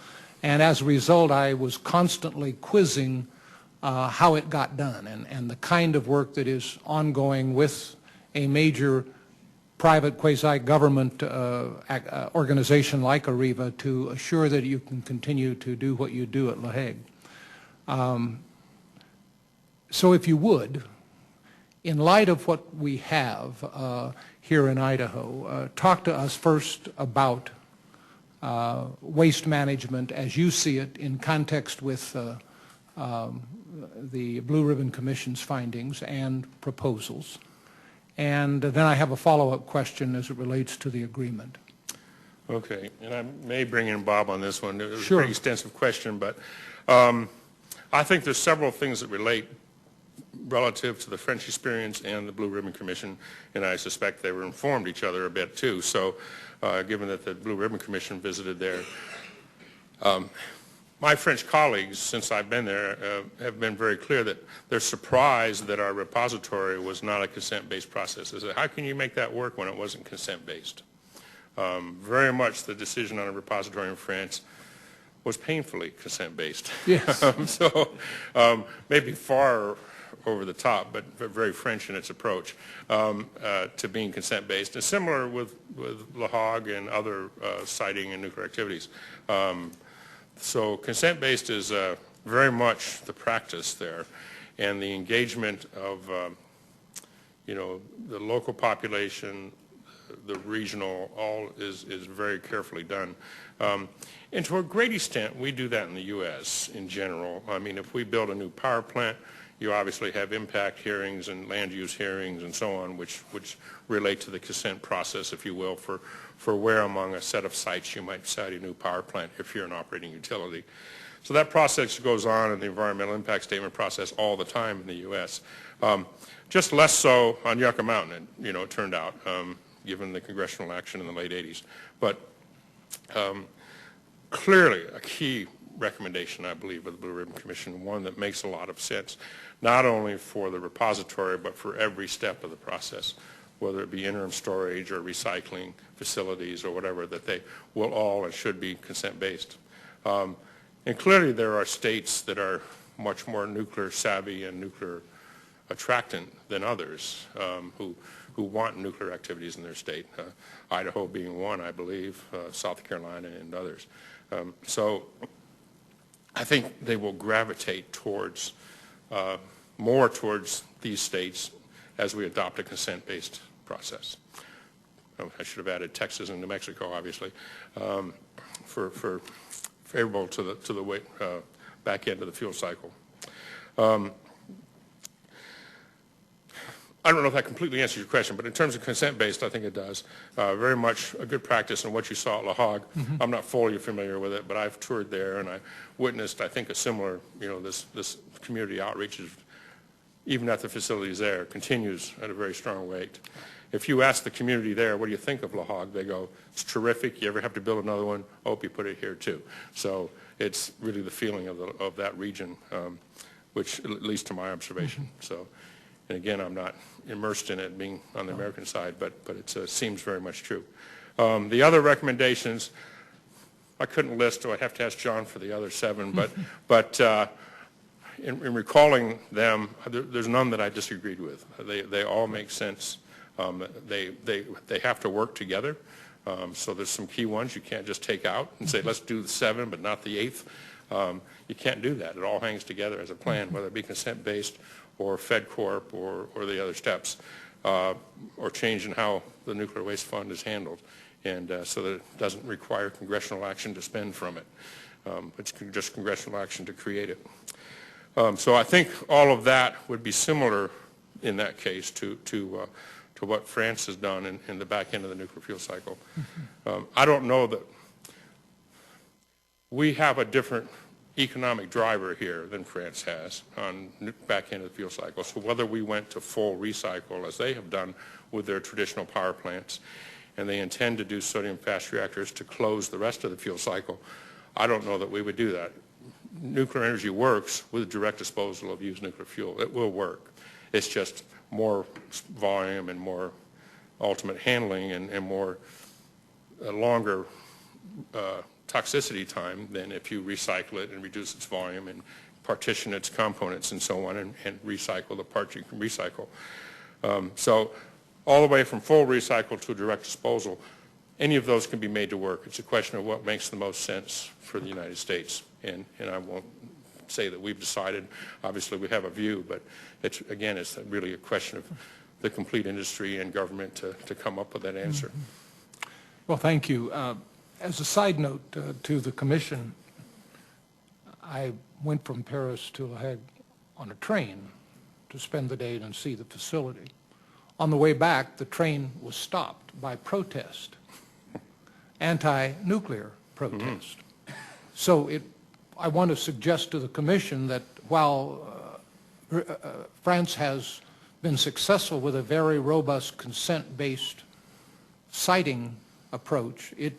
S5: And as a result, I was constantly quizzing how it got done and the kind of work that is ongoing with a major private quasi-government organization like AREVA to assure that you can continue to do what you do at La Hague. So if you would, in light of what we have here in Idaho, talk to us first about waste management as you see it in context with the Blue Ribbon Commission's findings and proposals. And then I have a follow-up question as it relates to the agreement.
S1: Okay, and I may bring in Bob on this one. It was
S5: Sure.
S1: a pretty extensive question, but I think there's several things that relate relative to the French experience and the Blue Ribbon Commission, and I suspect they were informed each other a bit too. So given that the Blue Ribbon Commission visited there, my French colleagues, since I've been there, have been very clear that they're surprised that our repository was not a consent-based process. They said, how can you make that work when it wasn't consent-based? Very much the decision on a repository in France was painfully consent-based.
S5: Yes.
S1: Maybe far over the top, but very French in its approach to being consent-based. And similar with La Hague and other siting and nuclear activities. So consent-based is very much the practice there, and the engagement of the local population, the regional, all is very carefully done. And to a great extent, we do that in the U.S. in general. I mean, if we build a new power plant, you obviously have impact hearings and land use hearings and so on, which relate to the consent process, if you will, for where among a set of sites you might site a new power plant if you're an operating utility. So that process goes on in the environmental impact statement process all the time in the U.S. Just less so on Yucca Mountain, it turned out, given the congressional action in the late 80s. But clearly a key recommendation, I believe, of the Blue Ribbon Commission, one that makes a lot of sense, not only for the repository, but for every step of the process, whether it be interim storage or recycling facilities or whatever, that they will all and should be consent-based. And clearly there are states that are much more nuclear savvy and nuclear attractant than others who want nuclear activities in their state, Idaho being one, I believe, South Carolina and others. So I think they will gravitate towards, more towards these states as we adopt a consent-based process. I should have added Texas and New Mexico, obviously, for favorable to the back end of the fuel cycle. I don't know if that completely answers your question, but in terms of consent-based, I think it does. Very much a good practice in what you saw at La Hague. I'm not fully familiar with it, but I've toured there and I witnessed, I think, a similar, this community outreach is, even at the facilities there, continues at a very strong rate. If you ask the community there, what do you think of La Hague? They go, it's terrific. You ever have to build another one? Hope you put it here too. So it's really the feeling of that region, which, at least to my observation. So. And again, I'm not immersed in it being on the American side, but it seems very much true. The other recommendations, I couldn't list, so I'd have to ask John for the other 7, but in recalling them, there's none that I disagreed with. They all make sense. They have to work together. So there's some key ones you can't just take out and say, let's do the 7, but not the 8th. You can't do that. It all hangs together as a plan, whether it be consent-based or Fed Corp or the other steps, or change in how the nuclear waste fund is handled, and so that it doesn't require congressional action to spend from it. It's just congressional action to create it. So I think all of that would be similar in that case to what France has done in the back end of the nuclear fuel cycle. I don't know that we have a different economic driver here than France has on back end of the fuel cycle. So whether we went to full recycle as they have done with their traditional power plants, and they intend to do sodium fast reactors to close the rest of the fuel cycle, I don't know that we would do that. Nuclear energy works with direct disposal of used nuclear fuel. It will work. It's just more volume and more ultimate handling and more longer toxicity time than if you recycle it and reduce its volume and partition its components and so on and recycle the parts you can recycle. So all the way from full recycle to direct disposal, any of those can be made to work. It's a question of what makes the most sense for the United States. And I won't say that we've decided. Obviously, we have a view, but it's, again, it's really a question of the complete industry and government to come up with that answer.
S5: Well, thank you. As a side note to the Commission, I went from Paris to La Hague on a train to spend the day and see the facility. On the way back, the train was stopped by protest, anti-nuclear protest. So I want to suggest to the Commission that while France has been successful with a very robust consent-based siting approach, it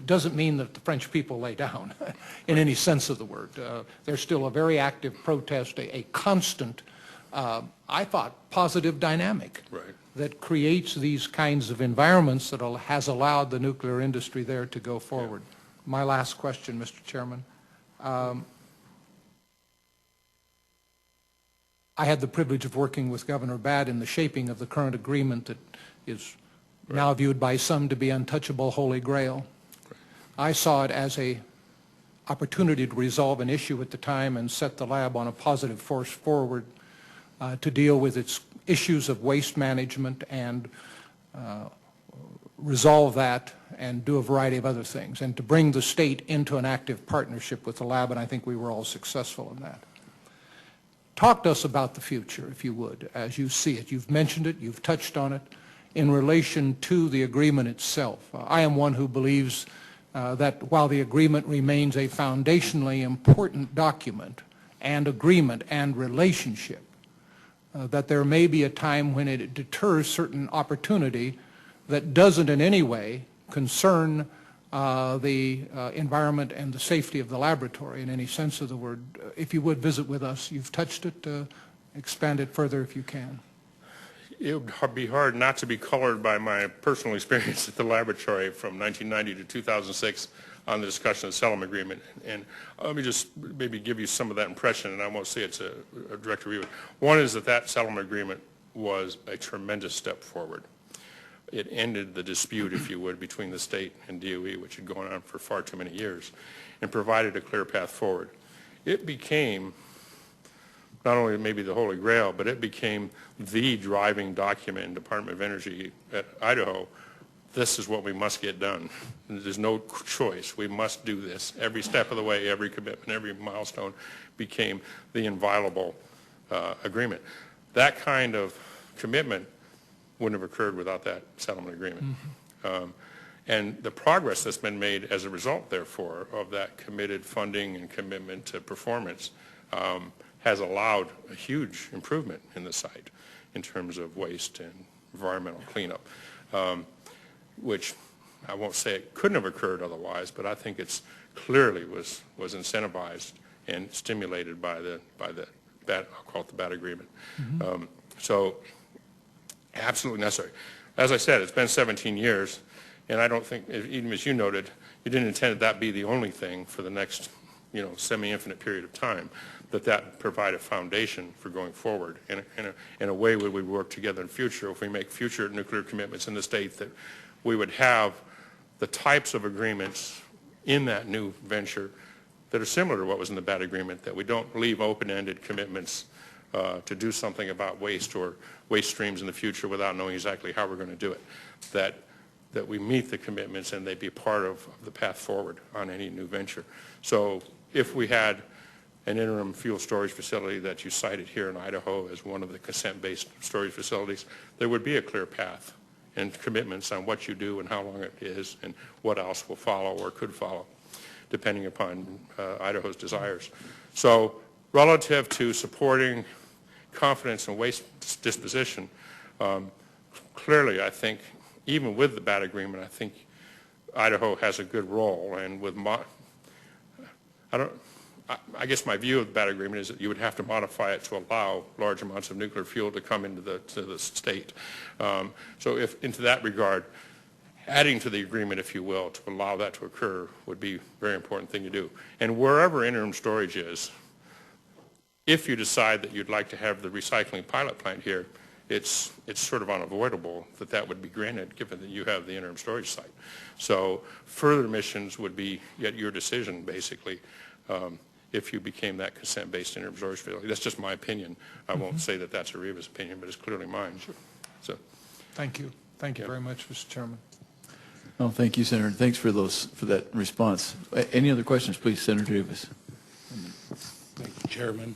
S5: doesn't mean that the French people lay down in any sense of the word. There's still a very active protest, a constant, I thought, positive dynamic that creates these kinds of environments that has allowed the nuclear industry there to go forward. Yeah. My last question, Mr. Chairman. I had the privilege of working with Governor Batt in the shaping of the current agreement that is now viewed by some to be untouchable holy grail. I saw it as an opportunity to resolve an issue at the time and set the lab on a positive force forward to deal with its issues of waste management and resolve that and do a variety of other things, and to bring the state into an active partnership with the lab, and I think we were all successful in that. Talk to us about the future, if you would, as you see it. You've mentioned it, you've touched on it, in relation to the agreement itself. I am one who believes that while the agreement remains a foundationally important document and agreement and relationship, that there may be a time when it deters certain opportunity that doesn't in any way concern the environment and the safety of the laboratory in any sense of the word. If you would visit with us, you've touched it, expand it further if you can.
S1: It would be hard not to be colored by my personal experience at the laboratory from 1990 to 2006 on the discussion of the settlement agreement. And let me just maybe give you some of that impression, and I won't say it's a direct review. One is that settlement agreement was a tremendous step forward. It ended the dispute, if you would, between the state and DOE, which had gone on for far too many years, and provided a clear path forward. It became not only maybe the Holy Grail, but it became the driving document in Department of Energy at Idaho. This is what we must get done. There's no choice. We must do this. Every step of the way, every commitment, every milestone became the inviolable agreement. That kind of commitment wouldn't have occurred without that settlement agreement. And the progress that's been made as a result, therefore, of that committed funding and commitment to performance has allowed a huge improvement in the site in terms of waste and environmental cleanup, which I won't say it couldn't have occurred otherwise, but I think it's clearly was incentivized and stimulated by the BAT, I'll call it the BAT agreement. So absolutely necessary. As I said, it's been 17 years, and I don't think, even as you noted, you didn't intend that be the only thing for the next, semi-infinite period of time, that provide a foundation for going forward in a way where we work together in the future. If we make future nuclear commitments in the state, that we would have the types of agreements in that new venture that are similar to what was in the BAT agreement, that we don't leave open-ended commitments to do something about waste or waste streams in the future without knowing exactly how we're going to do it, that we meet the commitments and they be part of the path forward on any new venture. So if we had an interim fuel storage facility that you cited here in Idaho as one of the consent-based storage facilities, there would be a clear path and commitments on what you do and how long it is and what else will follow or could follow, depending upon Idaho's desires. So relative to supporting confidence in waste disposition, clearly I think even with the BAT agreement, I think Idaho has a good role. And with I guess my view of the BAT agreement is that you would have to modify it to allow large amounts of nuclear fuel to come into the state. So if into that regard, adding to the agreement, if you will, to allow that to occur would be a very important thing to do. And wherever interim storage is, if you decide that you'd like to have the recycling pilot plant here, it's sort of unavoidable that that would be granted, given that you have the interim storage site. So further emissions would be yet your decision, basically, if you became that consent-based interim storage facility. That's just my opinion. I won't say that that's AREVA's opinion, but it's clearly mine. So,
S5: Thank you. Thank you very much, Mr. Chairman.
S2: Oh, thank you, Senator. Thanks for that response. Any other questions, please, Senator Davis?
S6: Thank you, Chairman.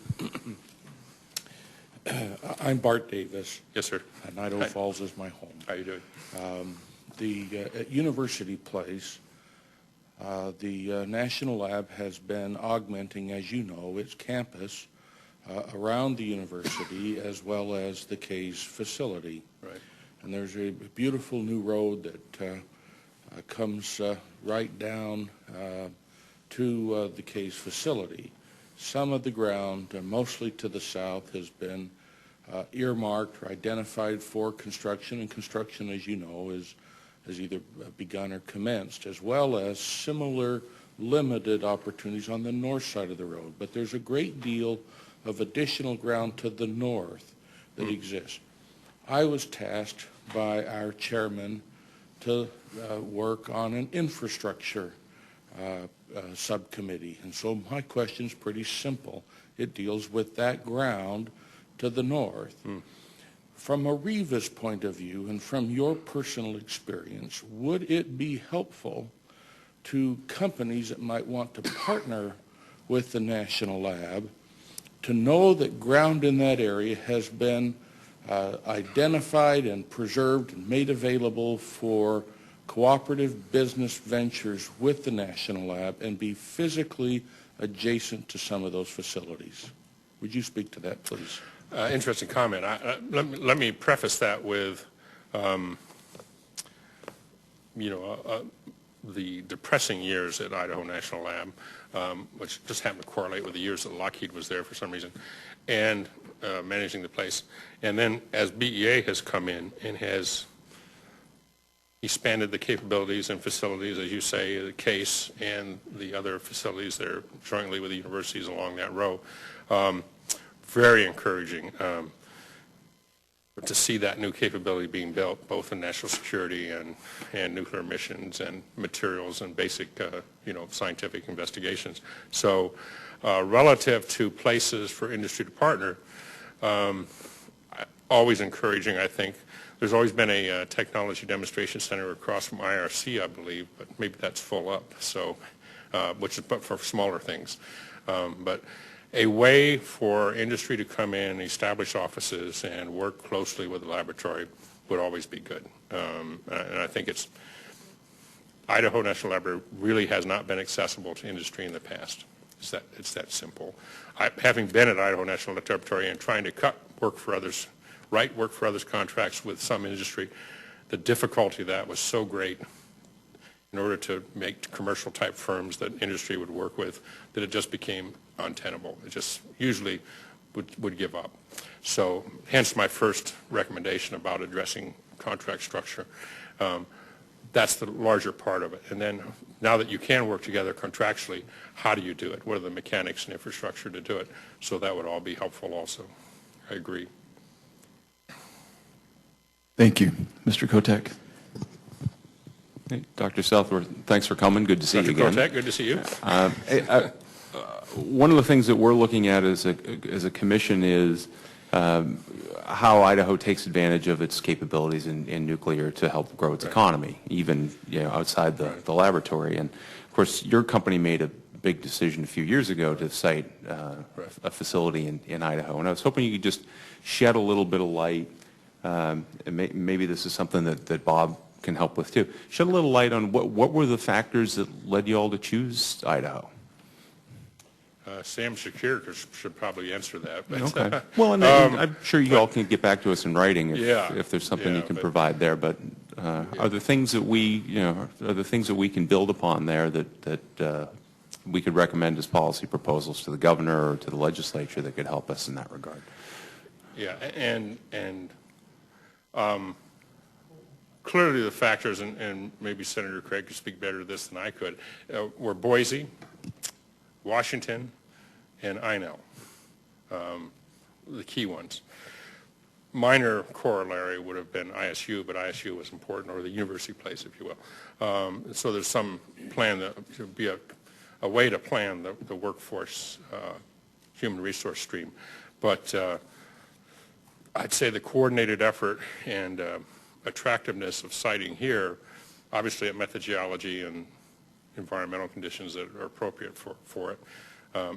S6: I'm Bart Davis.
S1: yes, sir.
S6: And Idaho Falls is my home.
S1: How are you doing?
S6: At University Place, the National Lab has been augmenting, as you know, its campus around the university as well as the K's facility.
S1: Right.
S6: And there's a beautiful new road that comes right down to the K's facility. Some of the ground, mostly to the south, has been earmarked or identified for construction, and construction, as you know, has either begun or commenced, as well as similar limited opportunities on the north side of the road. But there's a great deal of additional ground to the north that exists. I was tasked by our chairman to work on an infrastructure subcommittee. And so my question is pretty simple. It deals with that ground to the north. From AREVA's point of view and from your personal experience, would it be helpful to companies that might want to partner with the National Lab to know that ground in that area has been identified and preserved and made available for cooperative business ventures with the National Lab and be physically adjacent to some of those facilities? Would you speak to that, please?
S1: Interesting comment. Let me preface that with, the depressing years at Idaho National Lab, which just happened to correlate with the years that Lockheed was there for some reason, and managing the place. And then as BEA has come in and has expanded the capabilities and facilities, as you say, the CASE and the other facilities that are jointly with the universities along that row. Very encouraging to see that new capability being built, both in national security and nuclear missions and materials and basic, scientific investigations. So relative to places for industry to partner, always encouraging, I think. There's always been a technology demonstration center across from IRC, I believe, but maybe that's full up, so, which is but for smaller things. But a way for industry to come in, establish offices, and work closely with the laboratory would always be good. And I think Idaho National Laboratory really has not been accessible to industry in the past. It's that simple. Having been at Idaho National Laboratory and trying to write work for others contracts with some industry, the difficulty of that was so great in order to make commercial type firms that industry would work with that it just became untenable. It just usually would give up. So hence my first recommendation about addressing contract structure. That's the larger part of it. And then now that you can work together contractually, how do you do it? What are the mechanics and infrastructure to do it? So that would all be helpful also. I agree.
S2: Thank you. Mr. Kotek.
S7: Hey, Dr. Southworth, thanks for coming. Good to see you again.
S1: Dr. Kotek, good to see you.
S7: One of the things that we're looking at as a commission is how Idaho takes advantage of its capabilities in nuclear to help grow its economy, even outside the laboratory. And of course, your company made a big decision a few years ago to site a facility in Idaho. And I was hoping you could just shed a little bit of light. And maybe this is something that Bob can help with too. Shed a little light on what were the factors that led you all to choose Idaho?
S1: Sam Shakir should probably answer that. But,
S7: okay. Well, and I'm sure you all can get back to us in writing if there's something you can
S1: but,
S7: provide there. But Are there things that are there things that we can build upon there that we could recommend as policy proposals to the governor or to the legislature that could help us in that regard?
S1: Yeah, and clearly the factors, and maybe Senator Craig could speak better to this than I could, were Boise, Washington, and Idaho, the key ones. Minor corollary would have been ISU, but ISU was important, or the university place, if you will. So there's some plan that should be a way to plan the workforce human resource stream. But I'd say the coordinated effort and attractiveness of siting here, obviously it met the geology and environmental conditions that are appropriate for it,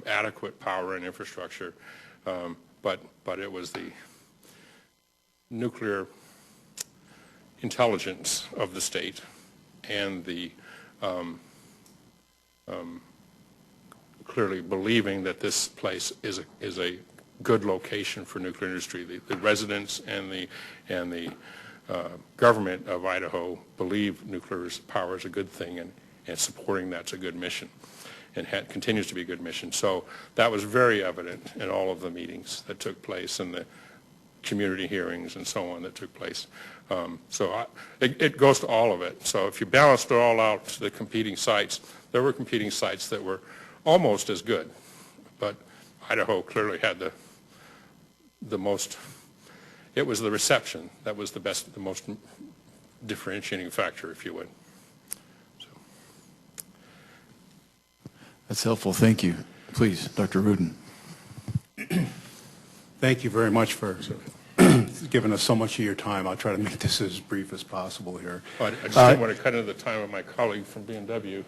S1: adequate power and infrastructure, but it was the nuclear intelligence of the state and the clearly believing that this place is a good location for nuclear industry. The residents and the government of Idaho believe nuclear power is a good thing, and supporting that's a good mission, and continues to be a good mission. So that was very evident in all of the meetings that took place and the community hearings and so on that took place. It goes to all of it. So if you balanced it all out to the competing sites, there were competing sites that were almost as good, but Idaho clearly had the most. It was the reception that was the best, the most differentiating factor, if you would. So.
S2: That's helpful. Thank you. Please, Dr. Rudin.
S8: Thank you very much for giving us so much of your time. I'll try to make this as brief as possible here.
S1: I just didn't want to cut into the time of my colleague from B&W.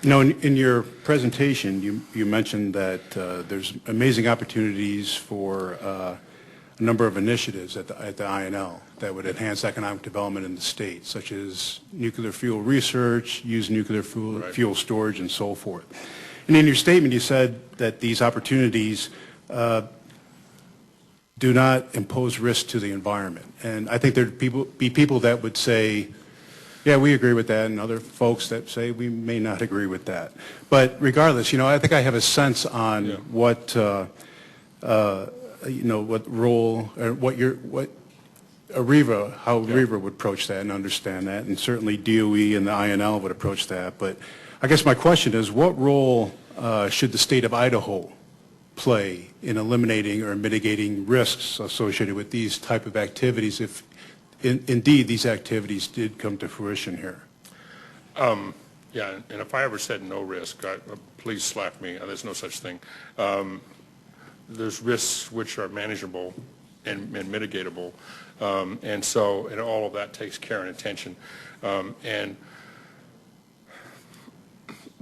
S8: In your presentation, you mentioned that there's amazing opportunities for a number of initiatives at the INL that would enhance economic development in the state, such as nuclear fuel research, used nuclear fuel storage, and so forth. And in your statement, you said that these opportunities do not impose risk to the environment. And I think there'd be people that would say, yeah, we agree with that, and other folks that say we may not agree with that. But regardless, I think I have a sense on what role, or what AREVA, how AREVA would approach that and understand that, and certainly DOE and the INL would approach that. But I guess my question is, what role should the state of Idaho play in eliminating or mitigating risks associated with these type of activities if indeed these activities did come to fruition here?
S1: Yeah, and if I ever said no risk, please slap me. There's no such thing. There's risks which are manageable and mitigatable, and all of that takes care and attention. And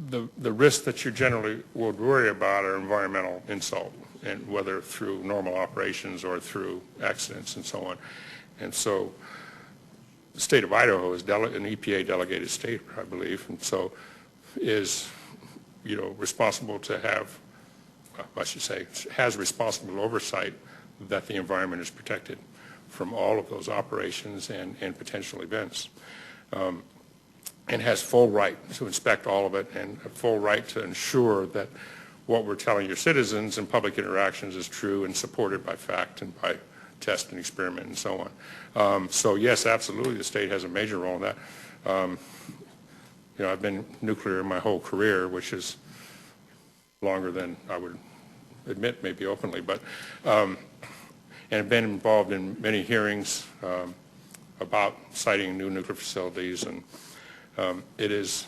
S1: the risks that you generally would worry about are environmental insult, and whether through normal operations or through accidents and so on. And so the state of Idaho is an EPA delegated state, I believe, and so is, responsible to have, has responsible oversight that the environment is protected from all of those operations and potential events. And has full right to inspect all of it, and a full right to ensure that what we're telling your citizens in public interactions is true and supported by fact and by test and experiment and so on. So yes, absolutely, the state has a major role in that. I've been nuclear my whole career, which is longer than I would admit maybe openly, but and have been involved in many hearings about siting new nuclear facilities, and it is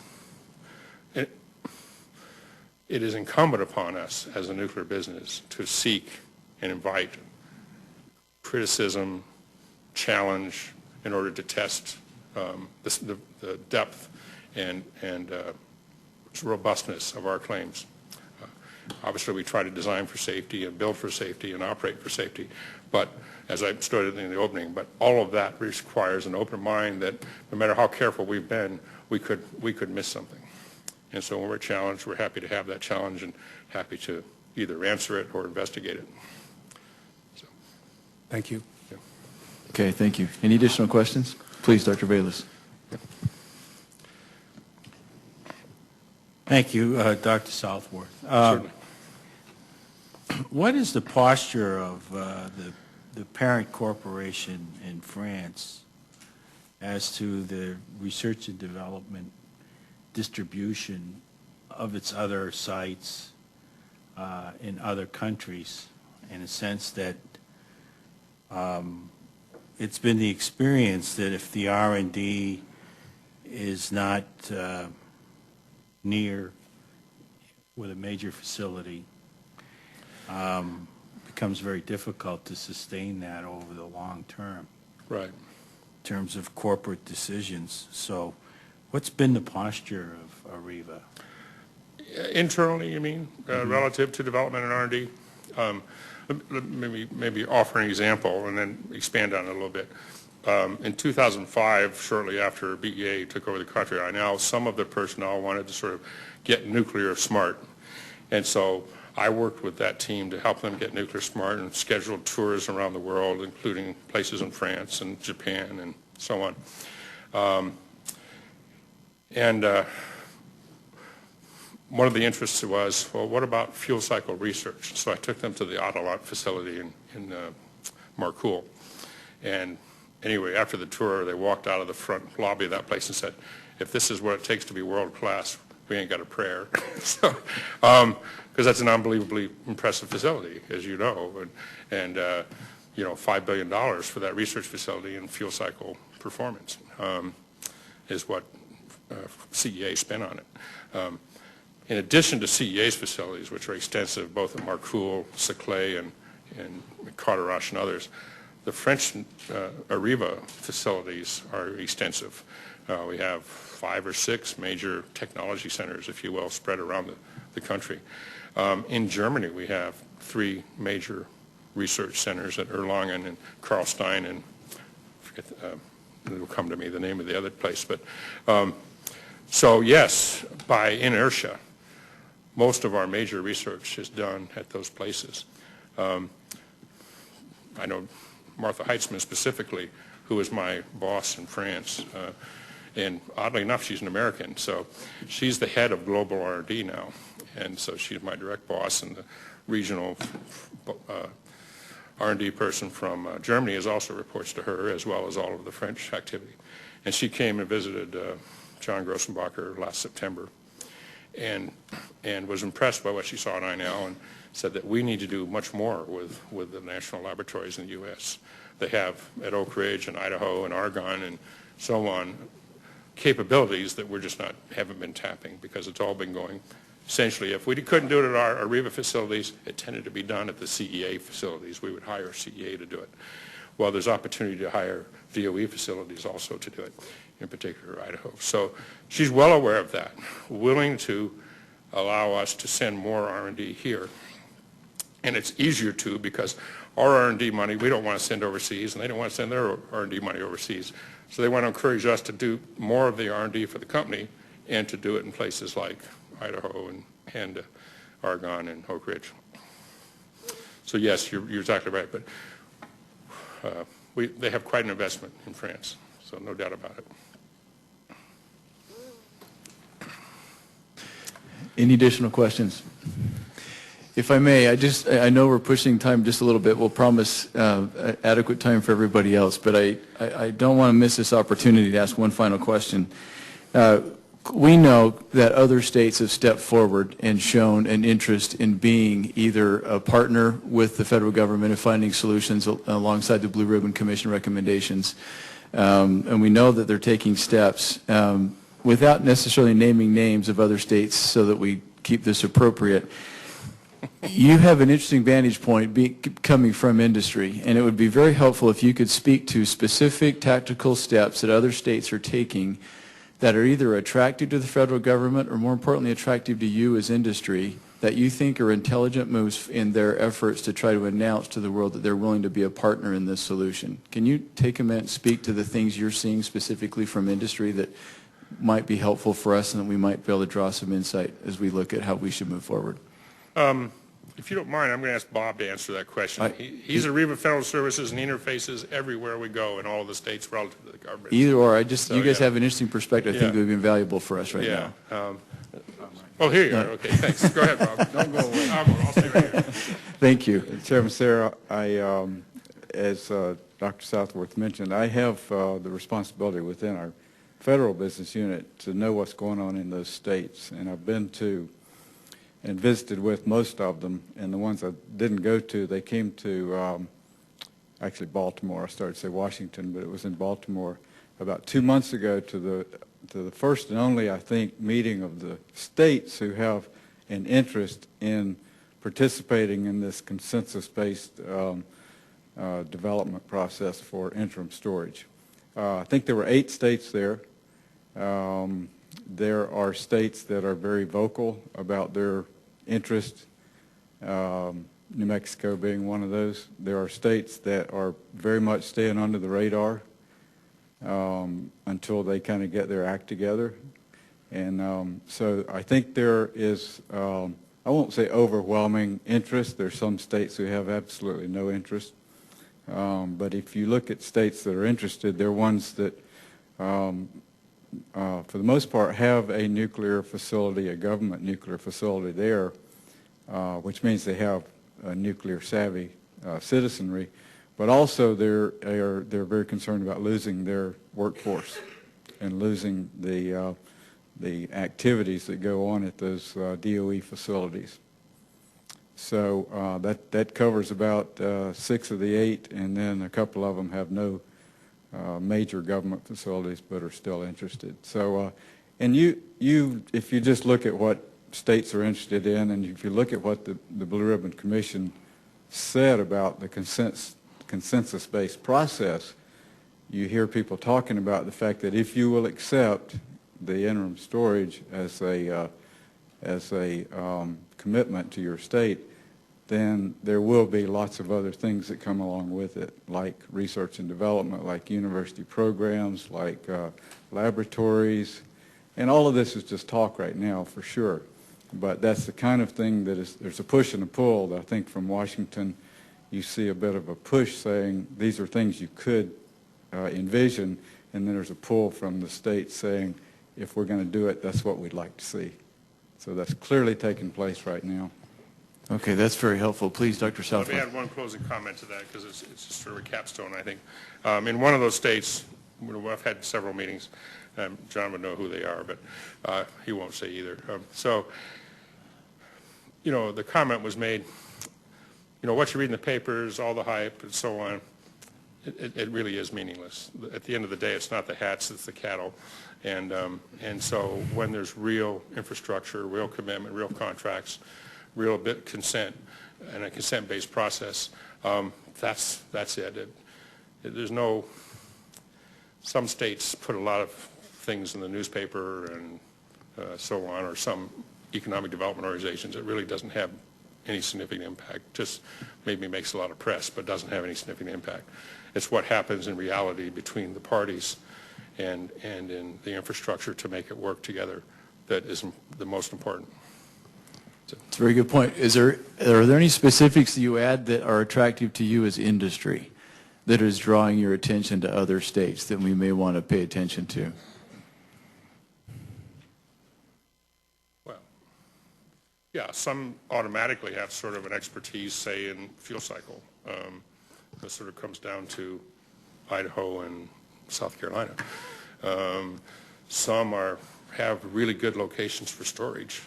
S1: incumbent upon us as a nuclear business to seek and invite criticism, challenge, in order to test the depth and robustness of our claims. Obviously, we try to design for safety and build for safety and operate for safety, but as I stated in the opening, but all of that requires an open mind that no matter how careful we've been, we could miss something. And so when we're challenged, we're happy to have that challenge and happy to either answer it or investigate it. So.
S8: Thank you.
S1: Yeah.
S2: Okay, thank you. Any additional questions? Please, Dr. Bayless.
S9: Thank you, Dr. Southworth.
S1: Certainly.
S9: What is the posture of the parent corporation in France as to the research and development distribution of its other sites in other countries, in a sense that it's been the experience that if the R&D is not near with a major facility, becomes very difficult to sustain that over the long term.
S1: Right.
S9: In terms of corporate decisions. So what's been the posture of AREVA?
S1: Internally, you mean, relative to development and R&D? Maybe offer an example and then expand on it a little bit. In 2005, shortly after BEA took over the country, I know some of the personnel wanted to sort of get nuclear smart. And so I worked with that team to help them get nuclear smart and scheduled tours around the world, including places in France and Japan and so on. One of the interests was, well, what about fuel cycle research? So I took them to the Autolot facility in Marcoule. And anyway, after the tour, they walked out of the front lobby of that place and said, if this is what it takes to be world class, we ain't got a prayer. So, because that's an unbelievably impressive facility, as you know, and you know, $5 billion for that research facility in fuel cycle performance is what CEA spent on it. In addition to CEA's facilities, which are extensive both at Marcoule, Saclay, and Carterache and others, the French AREVA facilities are extensive. We have 5 or 6 major technology centers, if you will, spread around the country. In Germany, we have 3 major research centers at Erlangen and Karlstein, and it will come to me the name of the other place. But so yes, by inertia, most of our major research is done at those places. I know Martha Heitzman specifically, who is my boss in France, and oddly enough, she's an American, so she's the head of global R&D now, and so she's my direct boss, and the regional R&D person from Germany also reports to her, as well as all of the French activity. And she came and visited John Grossenbacher last September, and was impressed by what she saw at INL and said that we need to do much more with the national laboratories in the U.S. They have at Oak Ridge and Idaho and Argonne and so on capabilities that we're just haven't been tapping because it's all been going. Essentially, if we couldn't do it at our AREVA facilities, it tended to be done at the CEA facilities. We would hire CEA to do it. Well, there's opportunity to hire DOE facilities also to do it, in particular Idaho. So she's well aware of that, willing to allow us to send more R&D here. And it's easier to because our R&D money we don't want to send overseas, and they don't want to send their R&D money overseas. So they want to encourage us to do more of the R&D for the company and to do it in places like Idaho and Argonne and Oak Ridge. So yes, you're exactly right, but they have quite an investment in France, so no doubt about it.
S2: Any additional questions? If I may, I know we're pushing time just a little bit. We'll promise adequate time for everybody else, but I don't want to miss this opportunity to ask one final question. We know that other states have stepped forward and shown an interest in being either a partner with the federal government in finding solutions alongside the Blue Ribbon Commission recommendations. And we know that they're taking steps without necessarily naming names of other states so that we keep this appropriate. You have an interesting vantage point coming from industry, and it would be very helpful if you could speak to specific tactical steps that other states are taking that are either attractive to the federal government or, more importantly, attractive to you as industry that you think are intelligent moves in their efforts to try to announce to the world that they're willing to be a partner in this solution. Can you take a minute and speak to the things you're seeing specifically from industry that might be helpful for us and that we might be able to draw some insight as we look at how we should move forward?
S1: If you don't mind, I'm going to ask Bob to answer that question. He's AREVA Federal Services and interfaces everywhere we go in all of the states relative to the government.
S2: Either or. You guys
S1: yeah.
S2: have an interesting perspective. I think it would be invaluable for us right now.
S1: Oh, here you are. Okay, thanks. Go ahead, Bob. Don't go away. I'll stay right here.
S2: Thank you.
S10: Chairman Sarah, as Dr. Southworth mentioned, I have the responsibility within our federal business unit to know what's going on in those states, and I've been to and visited with most of them, and the ones I didn't go to, they came to actually Baltimore. I started to say Washington, but it was in Baltimore about 2 months ago to the first and only, I think, meeting of the states who have an interest in participating in this consensus-based development process for interim storage. I think there were 8 states there. There are states that are very vocal about their interest, New Mexico being one of those. There are states that are very much staying under the radar until they kind of get their act together. And so I think there is, I won't say overwhelming interest. There's some states who have absolutely no interest. But if you look at states that are interested, they're ones that for the most part, have a nuclear facility, a government nuclear facility there, which means they have a nuclear-savvy citizenry. But also, they're very concerned about losing their workforce and losing the activities that go on at those DOE facilities. So that covers about 6 of the 8, and then a couple of them have no major government facilities, but are still interested. So, and if you just look at what states are interested in, and if you look at what the Blue Ribbon Commission said about the consensus-based process, you hear people talking about the fact that if you will accept the interim storage as a commitment to your state, then there will be lots of other things that come along with it, like research and development, like university programs, like laboratories. And all of this is just talk right now, for sure. But that's the kind of thing that is, there's a push and a pull. That I think from Washington, you see a bit of a push saying these are things you could envision, and then there's a pull from the state saying, if we're going to do it, that's what we'd like to see. So that's clearly taking place right now.
S2: Okay, that's very helpful. Please, Dr. Southworth.
S1: Let me add one closing comment to that, because it's just sort of a capstone, I think. In one of those states, I've had several meetings. John would know who they are, but he won't say either. So, you know, the comment was made, you know, what you read in the papers, all the hype and so on, it really is meaningless. At the end of the day, it's not the hats, it's the cattle. And so when there's real infrastructure, real commitment, real contracts, real bit consent, and a consent-based process, that's it. There's no, some states put a lot of things in the newspaper and so on, or some economic development organizations. It really doesn't have any significant impact. Just maybe makes a lot of press, but doesn't have any significant impact. It's what happens in reality between the parties and in the infrastructure to make it work together that is the most important.
S2: That's a very good point. Are there any specifics that you add that are attractive to you as industry that is drawing your attention to other states that we may want to pay attention to?
S1: Well, yeah, some automatically have sort of an expertise, say, in fuel cycle. That sort of comes down to Idaho and South Carolina. Some have really good locations for storage.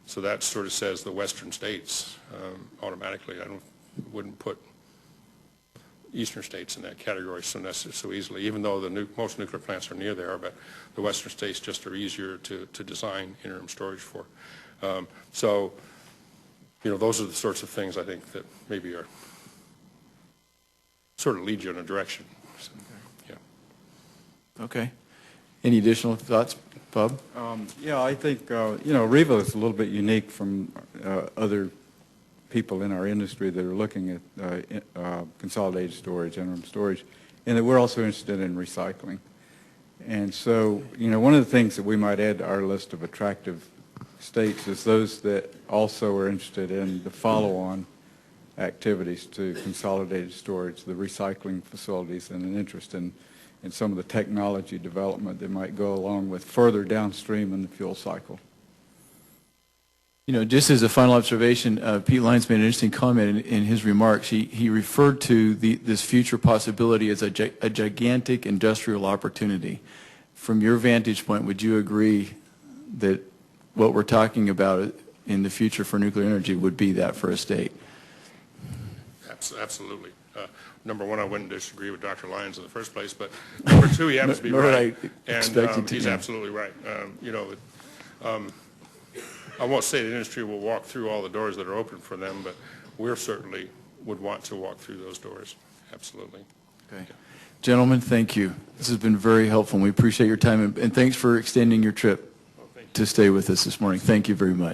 S1: So that sort of says the western states automatically. I wouldn't put eastern states in that category so easily, even though most nuclear plants are near there, but the western states just are easier to design interim storage for. So, you know, those are the sorts of things I think that maybe are sort of lead you in a direction. So, yeah.
S2: Okay. Any additional thoughts, Bob?
S10: Yeah, I think, you know, AREVA is a little bit unique from other people in our industry that are looking at consolidated storage, interim storage, and that we're also interested in recycling. And so, you know, one of the things that we might add to our list of attractive states is those that also are interested in the follow-on activities to consolidated storage, the recycling facilities, and an interest in some of the technology development that might go along with further downstream in the fuel cycle.
S2: You know, just as a final observation, Pete Lyons made an interesting comment in his remarks. He referred to this future possibility as a gigantic industrial opportunity. From your vantage point, would you agree that what we're talking about in the future for nuclear energy would be that for a state?
S1: Absolutely. Number one, I wouldn't disagree with Dr. Lyons in the first place, but number two, he happens to be right. And he's absolutely right. You know, I won't say the industry will walk through all the doors that are open for them, but we certainly would want to walk through those doors. Absolutely.
S2: Okay. Gentlemen, thank you. This has been very helpful, and we appreciate your time, and thanks for extending your trip to stay with us this morning. Thank you very much.